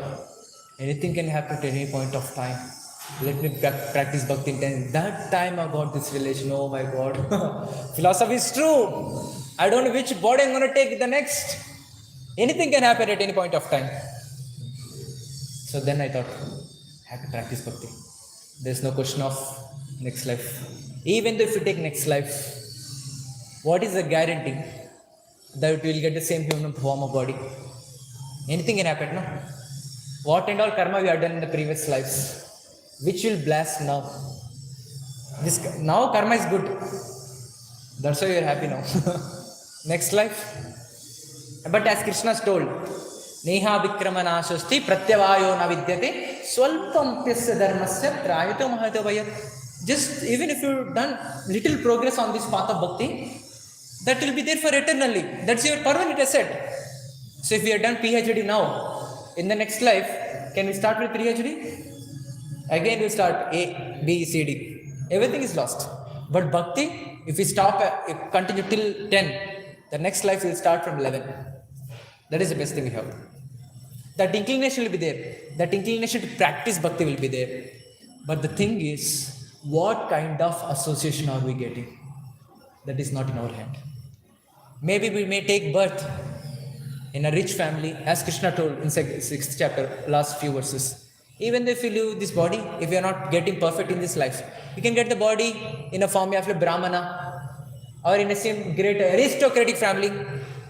Anything can happen at any point of time. Let me practice bhakti intensely. That time I got this realization, oh my God. Philosophy is true. I don't know which body I'm going to take the next. Anything can happen at any point of time. So then I thought, I have to practice bhakti. There's no question of next life. Even though if you take next life, what is the guarantee that we will get the same human form of body? Anything can happen, no? What and all karma we have done in the previous lives, which will blast now. Now karma is good. That's why you are happy now. Next life. But as Krishna told, Neha Vikramanashasti Pratyavayo na vidyate Swalpam Pyasya Dharmasya Prayato Mahato Vayat. Just even if you've done little progress on this path of bhakti, that will be there for eternally. That's your permanent asset. So if we have done PhD now, in the next life, can we start with PhD? Again we start A, B, C, D. Everything is lost. But bhakti, if we continue till 10, the next life will start from 11. That is the best thing we have. That inclination will be there. That inclination to practice bhakti will be there. But the thing is, what kind of association are we getting? That is not in our hand. Maybe we may take birth in a rich family, as Krishna told in 6th chapter, last few verses. Even if we live this body, if we are not getting perfect in this life, we can get the body in a form of a Brahmana, or in a same great aristocratic family,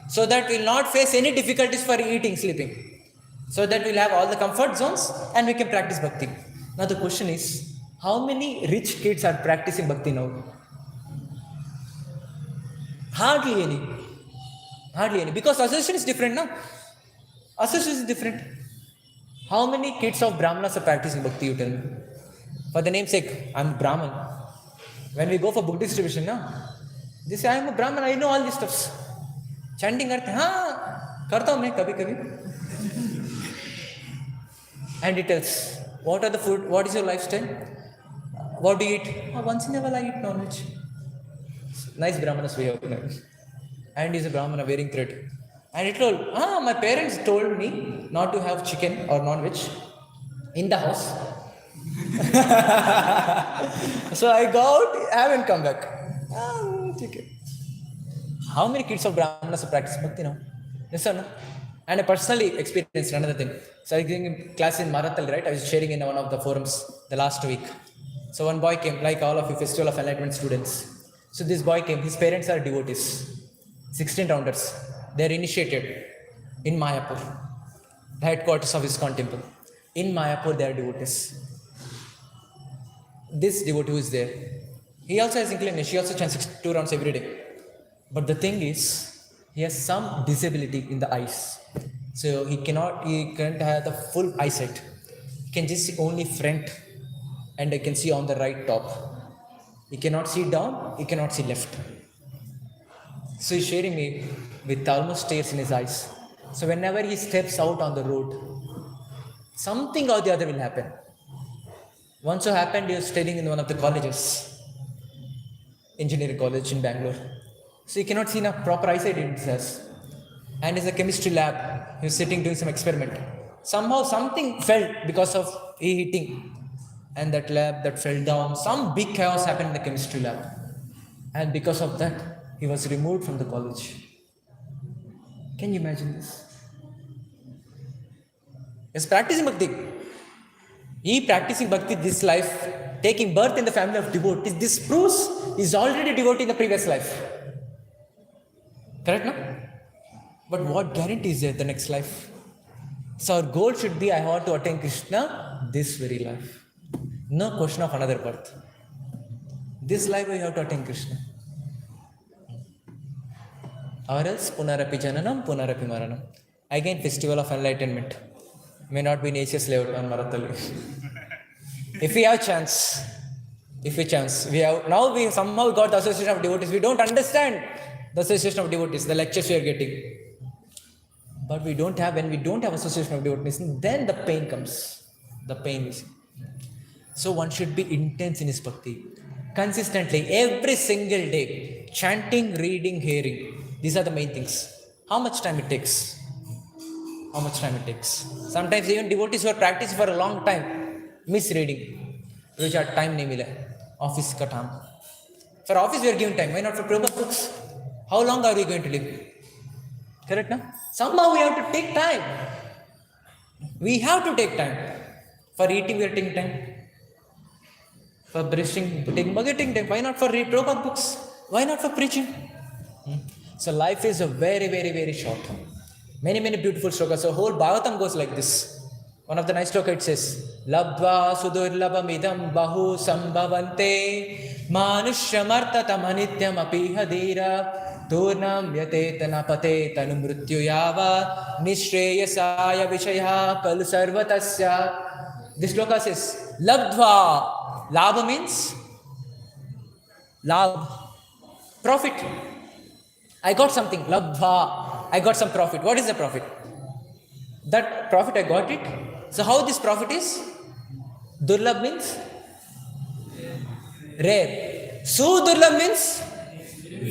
so that we will not face any difficulties for eating, sleeping. So that we will have all the comfort zones and we can practice bhakti. Now the question is, how many rich kids are practicing bhakti now? Hardly any. Hardly any. Because association is different now. Association is different. How many kids of Brahmanas are practicing bhakti, you tell me? For the namesake, I am Brahman. When we go for book distribution, they say, I am a Brahman, I know all these stuffs. Chanting करते हैं, हाँ करता हूँ मैं कभी-कभी. And it tells, what are the food, what is your lifestyle? What do you eat? Once in a while I eat non-veg. Nice Brahmanas we have. And he's a Brahmana wearing thread. And it told, my parents told me not to have chicken or non-veg in the house. So I go out, I haven't come back. Chicken. How many kids of Brahmanas practice bhakti now? Yes or no? And I personally experienced another thing. So I was giving class in Marathal, right? I was sharing in one of the forums the last week. So one boy came, like all of you Festival of Enlightenment students. So this boy came, his parents are devotees, 16 rounders. They are initiated in Mayapur, the headquarters of ISKCON temple. In Mayapur they are devotees. This devotee who is there, he also has inclination, he also chants 2 rounds every day. But the thing is, he has some disability in the eyes. So he can't have the full eyesight. He can just see only front and I can see on the right top. He cannot see down, he cannot see left. So he's sharing me with almost tears in his eyes. So whenever he steps out on the road, something or the other will happen. Once so happened, he was studying in one of the colleges, engineering college in Bangalore. So he cannot see in a proper eyesight in his eyes. And in the chemistry lab, he was sitting doing some experiment. Somehow something fell because of he hitting. And that lab that fell down, some big chaos happened in the chemistry lab. And because of that, he was removed from the college. Can you imagine this? He's practicing bhakti. He practicing bhakti this life, taking birth in the family of devotees. This proves he's already devotee in the previous life. Correct, no? But what guarantee is there the next life? So our goal should be, I want to attain Krishna this very life. No question of another birth. This life we have to attain Krishna. Or else, punarapi jananam, punarapi maranam. Again, festival of enlightenment. May not be nature's layout on Maratali. If we have chance, we somehow got the association of devotees. We don't understand the association of devotees, the lectures we are getting. But when we don't have association of devotees, then the pain comes. The pain is. So one should be intense in his bhakti. Consistently, every single day, chanting, reading, hearing. These are the main things. How much time it takes? Sometimes even devotees who are practicing for a long time, miss reading. Which are time nahi mila. Office ka time. For office we are given time. Why not for Prabhupada books? How long are we going to live? Correct, no? Somehow we have to take time. For eating we are taking time. For brushing, taking time. Why not for read Prabhupada books? Why not for preaching? So life is a very, very, very short. Many, many beautiful slokas. So whole Bhagavatam goes like this. One of the nice slokas it says, Labdva sudurlabamidam bahu sambhavante manusyamartatam anityam apihadira turnam yatetana patetanu mrityu yava nishreyasaya vishaya kalu sarvatasya. This sloka says, Labdva. Labha means labh, profit. I got something, labdha. I got some profit. What is the profit? That profit I got it. So how this profit is? Durlabh means rare. Sudurlabh means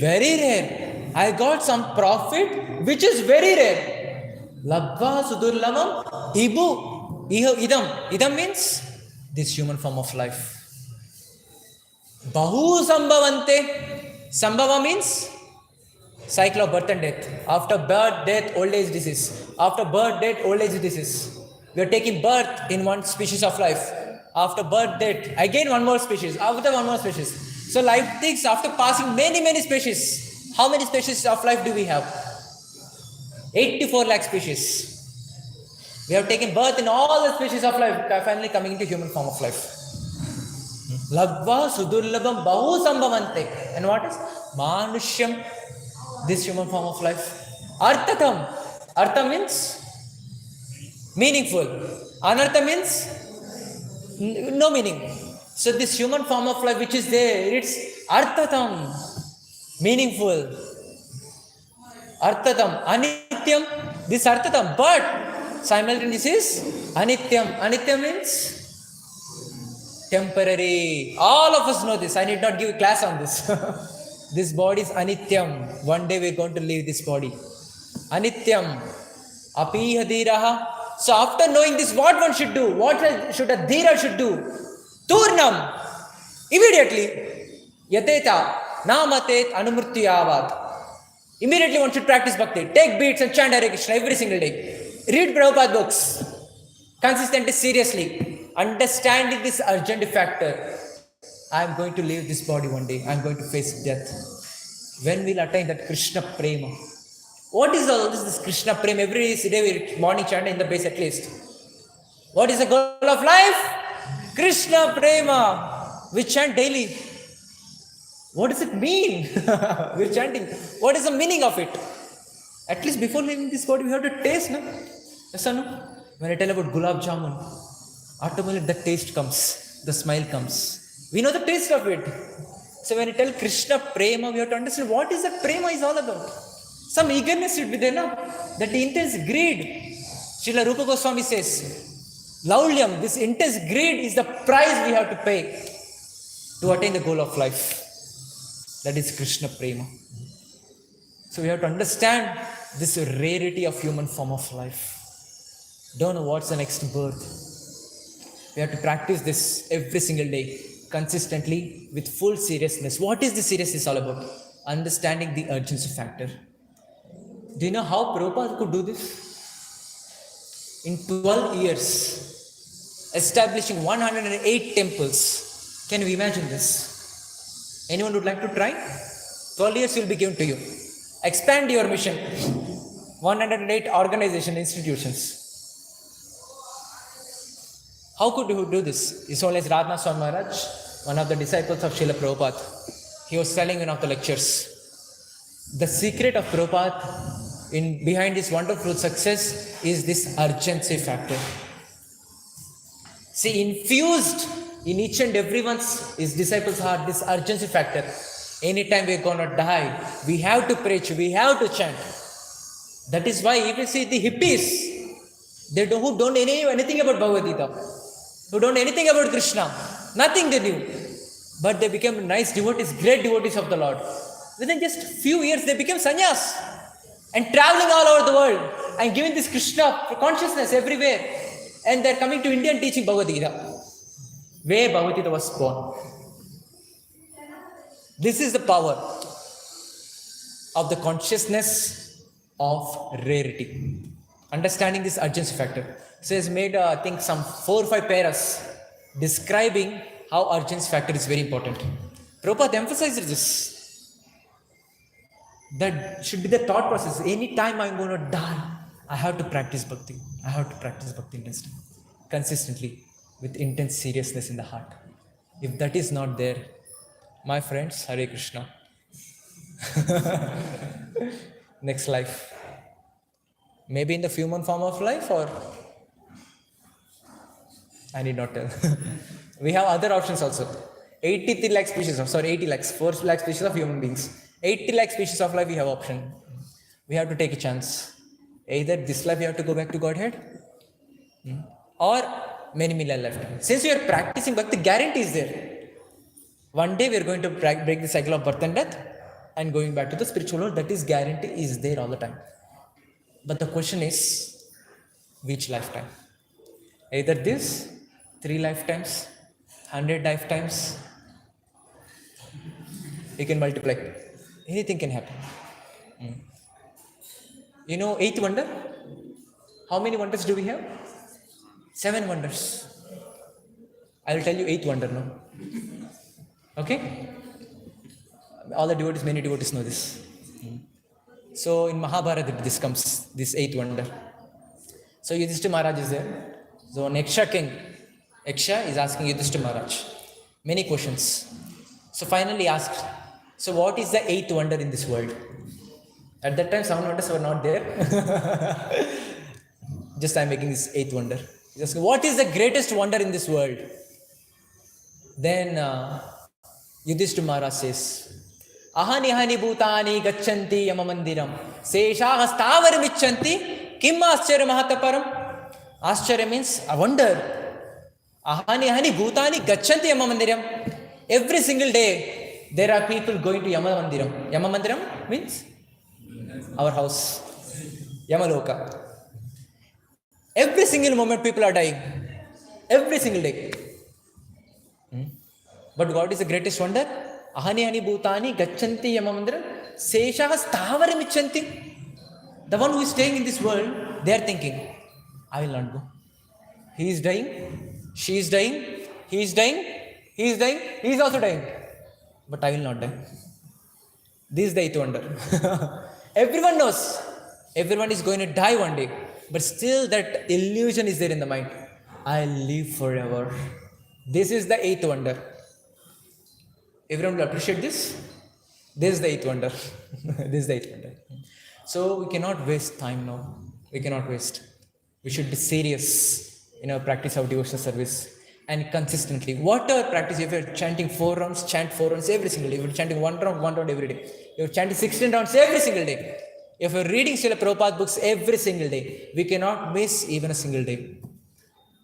very rare. I got some profit which is very rare. Labdha sudurlabham ibu idam. Idam means this human form of life. Bahu sambhavante. Sambhava means cycle of birth and death. After birth, death, old age, disease. After birth, death, old age, disease. We are taking birth in one species of life. After birth, death, again one more species. After one more species. So life takes, after passing many, many species. How many species of life do we have? 84 lakh species. We have taken birth in all the species of life, finally coming into human form of life. Labdva sudurlabham bahu sambhavante. And what is? Manushyam. This human form of life. Arthatam. Artha means meaningful. Anartha means no meaning. So this human form of life which is there, it's arthatam. Meaningful. Arthatam. Anityam. This arthatam. But simultaneously is anityam. Anityam means temporary. All of us know this. I need not give a class on this. This body is anityam. One day we are going to leave this body. Anityam. Apihadiraha. So after knowing this, what one should do? What should a dhira should do? Turnam. Immediately. Yateta. Namatet anumrutyavad. Immediately one should practice bhakti. Take beats and chant Hare Krishna every single day. Read Prabhupada books. Consistently, seriously. Understanding this urgent factor. I am going to leave this body one day. I am going to face death. When we'll attain that Krishna Prema? What is all this Krishna Prema? Every day we morning chant in the base at least. What is the goal of life? Krishna Prema. We chant daily. What does it mean? We're chanting. What is the meaning of it? At least before leaving this body, we have to taste, no? Yes or no? When I tell about gulab jamun, automatically the taste comes, the smile comes. We know the taste of it. So when you tell Krishna prema, we have to understand what is that prema is all about. Some eagerness should be there, no? That intense greed. Srila Rupa Goswami says, Laulyam, this intense greed is the price we have to pay to attain the goal of life. That is Krishna prema. So we have to understand this rarity of human form of life. Don't know what's the next birth. We have to practice this every single day, consistently, with full seriousness. What is the seriousness all about? Understanding the urgency factor. Do you know how Prabhupada could do this? In 12 years, establishing 108 temples. Can you imagine this? Anyone would like to try? 12 years will be given to you. Expand your mission. 108 organization institutions. How could you do this? His Holiness Radhanath Swami Maharaj, one of the disciples of Srila Prabhupada, he was telling in one of the lectures, the secret of Prabhupada behind his wonderful success is this urgency factor. See, infused in each and everyone's, his disciples' heart, this urgency factor. Anytime we're gonna die, we have to preach, we have to chant. That is why if you see the hippies, they who don't know anything about Bhagavad Gita, who don't know anything about Krishna, nothing they knew. But they became nice devotees, great devotees of the Lord. Within just few years, they became sannyas and traveling all over the world and giving this Krishna consciousness everywhere. And they're coming to India and teaching Bhagavad Gita, where Bhagavad Gita was born. This is the power of the consciousness of rarity. Understanding this urgency factor. So he has made, I think, some 4 or 5 paras describing how urgency factor is very important. Prabhupada emphasizes this. That should be the thought process. Any time I'm going to die, I have to practice bhakti. I have to practice bhakti intensely, consistently, with intense seriousness in the heart. If that is not there, my friends, Hare Krishna. Next life. Maybe in the human form of life, or I need not tell. We have other options also. 80 lakhs, 4 lakh species of human beings. 80 lakh species of life we have option. We have to take a chance. Either this life we have to go back to Godhead, or many million lifetimes. Since we are practicing bhakti, guarantee is there. One day we are going to break the cycle of birth and death and going back to the spiritual world. That is guarantee is there all the time. But the question is, which lifetime? Either this, 3 lifetimes, 100 lifetimes. You can multiply. Anything can happen. You know 8th wonder? How many wonders do we have? 7 wonders. I will tell you 8th wonder now. Okay? All the devotees, many devotees know this. So in Mahabharata this comes, this 8th wonder. So Yudhishthira Maharaj is there. So an Yaksha king, Yaksha is asking Yudhishthira Maharaj many questions. So finally asked, so what is the 8th wonder in this world? At that time 7 wonders were not there. Just I am making this 8th wonder. Just what is the greatest wonder in this world? Then Yudhishthira Maharaj says, Ahani hani bhutani gacchanti yama mandiram seshaha stavaram icchanti kim ascharya mahataparam. Ascharya means a wonder. Ahani hani bhutani gacchanti yama mandiram. Every single day there are people going to Yama Mandiram. Yama Mandiram means our house. Yamaloka. Every single moment people are dying. Every single day. But what is the greatest wonder? Ahani hani bhutani gacchanti yama mandiram seshaha stavaram icchanti. The one who is staying in this world, they are thinking, I will not go. He is dying, she is dying, he is dying, he is dying, he is also dying. But I will not die. This is the 8th wonder. Everyone knows. Everyone is going to die one day. But still that illusion is there in the mind. I'll live forever. This is the 8th wonder. Everyone will appreciate this. This is the 8th wonder. This is the 8th wonder. So we cannot waste time now. We cannot waste. We should be serious in our practice of devotional service and consistently. Whatever practice, if you're chanting 4 rounds, chant 4 rounds every single day. If you're chanting 1 round every day. If you're chanting 16 rounds every single day. If you're reading Srila Prabhupada books every single day, we cannot miss even a single day.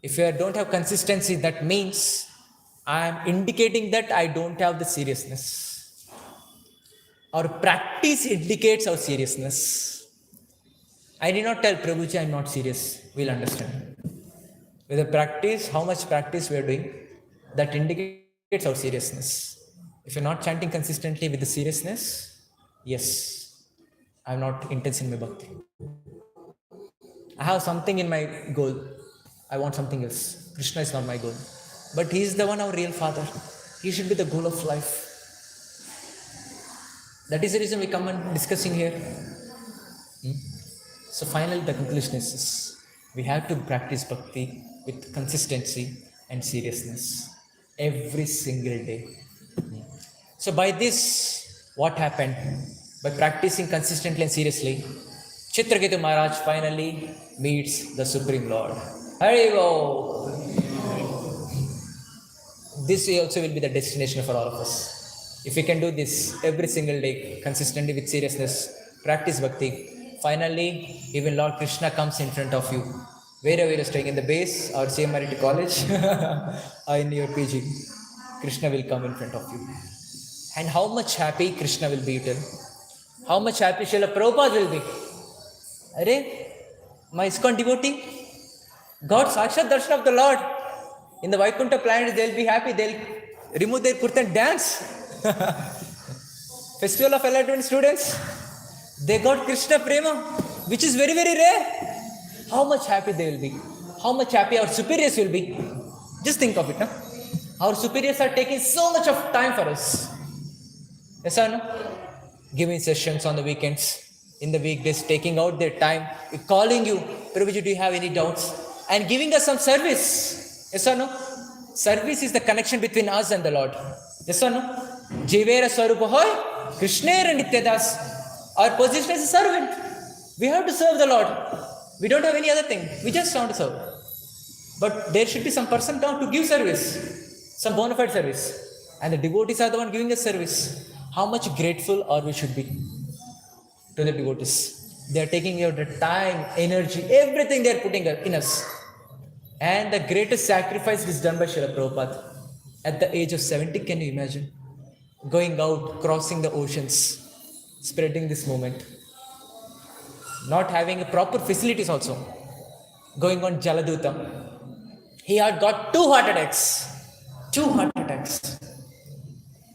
If you don't have consistency, that means I am indicating that I don't have the seriousness. Our practice indicates our seriousness. I did not tell Prabhuji I am not serious. We'll understand. With the practice, how much practice we are doing, that indicates our seriousness. If you're not chanting consistently with the seriousness, yes, I'm not intense in my bhakti. I have something in my goal. I want something else. Krishna is not my goal. But he is the one, our real father. He should be the goal of life. That is the reason we come and discussing here. So finally the conclusion is this. We have to practice bhakti with consistency and seriousness every single day. So by this, what happened? By practicing consistently and seriously, Chitraketu Maharaj finally meets the Supreme Lord. Haribo! This also will be the destination for all of us. If we can do this every single day, consistently with seriousness, practice bhakti, finally, even Lord Krishna comes in front of you. Wherever you are staying, in the base or CMRT college or in your PG, Krishna will come in front of you. And how much happy Krishna will be, you tell? How much happy Srila Prabhupada will be? Arey, my ISKCON devotee, God Sakshat Darshan of the Lord. In the Vaikuntha planet, they'll be happy, they'll remove their kurta and dance. Festival of Enlightenment students, they got Krishna Prema, which is very, very rare. How much happy they will be. How much happy our superiors will be. Just think of it, no? Our superiors are taking so much of time for us. Yes or no? Giving sessions on the weekends, in the weekdays, taking out their time, calling you, Prabhuji, do you have any doubts? And giving us some service. Yes or no? Service is the connection between us and the Lord. Yes or no? Jivera Swarupa Hoy, Krishnera Nityadas. Our position as a servant. We have to serve the Lord. We don't have any other thing. We just want to serve. But there should be some person down to give service. Some bona fide service. And the devotees are the one giving us service. How much grateful or we should be to the devotees. They are taking out the time, energy, everything they are putting in us. And the greatest sacrifice is done by Srila Prabhupada. At the age of 70, can you imagine? Going out, crossing the oceans, spreading this movement. Not having a proper facilities also. Going on Jaladuta. He had got 2 heart attacks. 2 heart attacks.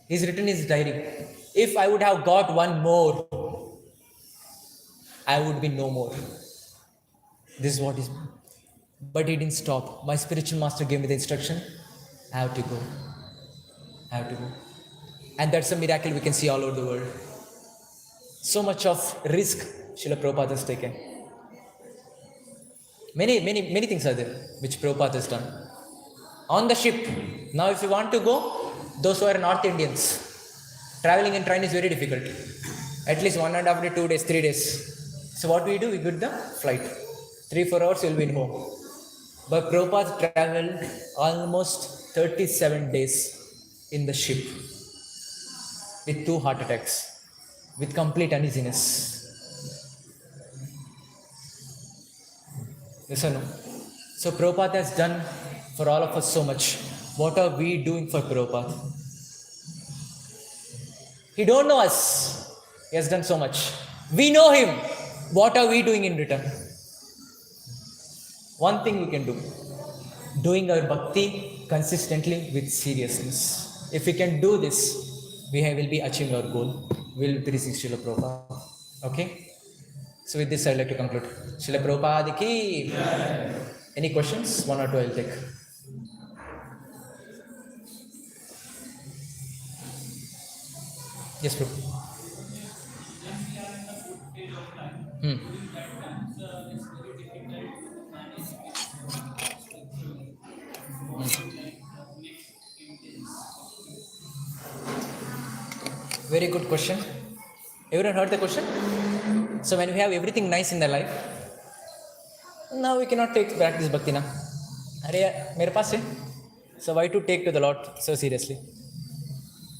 He's written in his diary. If I would have got one more, I would be no more. This is what is. But he didn't stop. My spiritual master gave me the instruction. I have to go. I have to go. And that's a miracle we can see all over the world. So much of risk Srila Prabhupada has taken. Many things are there which Prabhupada has done. On the ship, now if you want to go, those who are North Indians, traveling in train is very difficult. At least 1.5 days, 2 days, 3 days. So what we do, we get the flight. 3-4 hours, you'll be in home. But Prabhupada traveled almost 37 days in the ship with 2 heart attacks, with complete uneasiness. Yes or no? So Prabhupada has done for all of us so much. What are we doing for Prabhupada? He don't know us. He has done so much. We know him. What are we doing in return? One thing we can do. Doing our bhakti consistently with seriousness. If we can do this, we will be achieving our goal. We will be reaching Srila Prabhupada. Okay? So with this, I would like to conclude. Srila Prabhupada ki. Any questions? 1 or 2 I will take. Yes, Prabhu. Very good question. Everyone heard the question? So when we have everything nice in the life, now we cannot take practice bhakti na. अरे मेरे पास है So why to take to the Lord so seriously?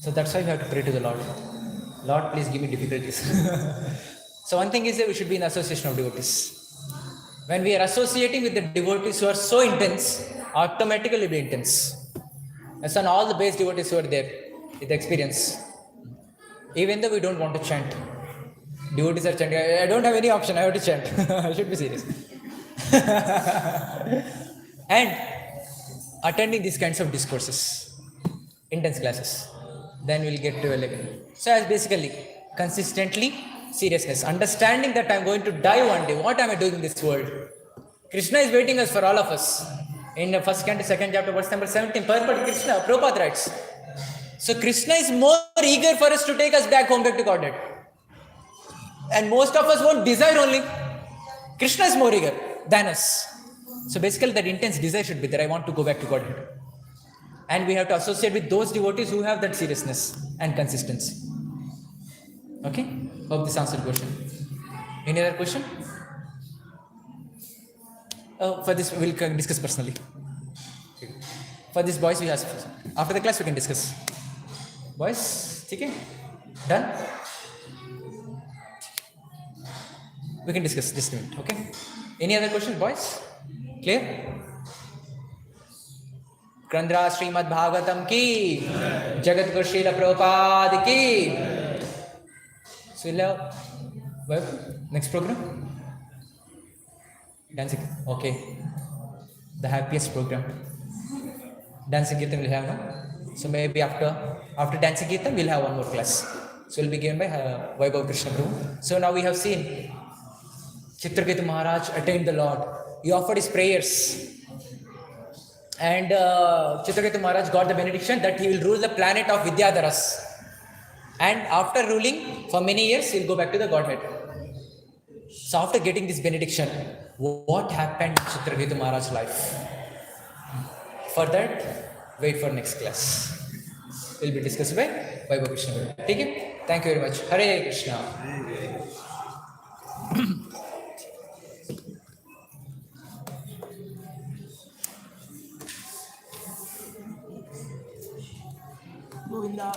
So that's why we have to pray to the Lord. Lord, please give me difficulties. So one thing is that we should be in association of devotees. When we are associating with the devotees who are so intense, automatically we'll be intense. That's on all the base devotees who are there with experience. Even though we don't want to chant, devotees are chanting. I don't have any option. I have to chant. I should be serious. And attending these kinds of discourses, intense classes, then we'll get to a level. So as basically consistently seriousness, understanding that I'm going to die one day. What am I doing in this world? Krishna is waiting us for all of us. In the first canto, second chapter, verse number 17, Purport Krishna, Prabhupada writes. So Krishna is more eager for us to take us back home, back to Godhead. And most of us won't desire only. Krishna is more eager than us. So basically that intense desire should be there. I want to go back to Godhead. And we have to associate with those devotees who have that seriousness and consistency. Okay? Hope this answered the question. Any other question? For this, we'll discuss personally. For this, boys, we ask. After the class, we can discuss. Boys, okay? Done? We can discuss just a minute, okay? Any other question, boys? Clear? Krandra Srimad Bhagavatam ki, Jagat Guru Srila Prabhupada ki. So we'll have next program? Dancing. Okay. The happiest program. Dancing Kirtan we'll have now. So maybe after dancing Kirtan we'll have one more class. So it will be given by Vaibhav Krishna Prabhu. So now we have seen Chitraketu Maharaj attained the Lord. He offered his prayers. And Chitraketu Maharaj got the benediction that he will rule the planet of Vidyadharas. And after ruling for many years, he will go back to the Godhead. So after getting this benediction, what happened to Chitraketu Maharaj's life? For that, wait for next class. Will be discussed by Vaibhav Krishna. Okay? Thank you very much. Hare Krishna. Govinda.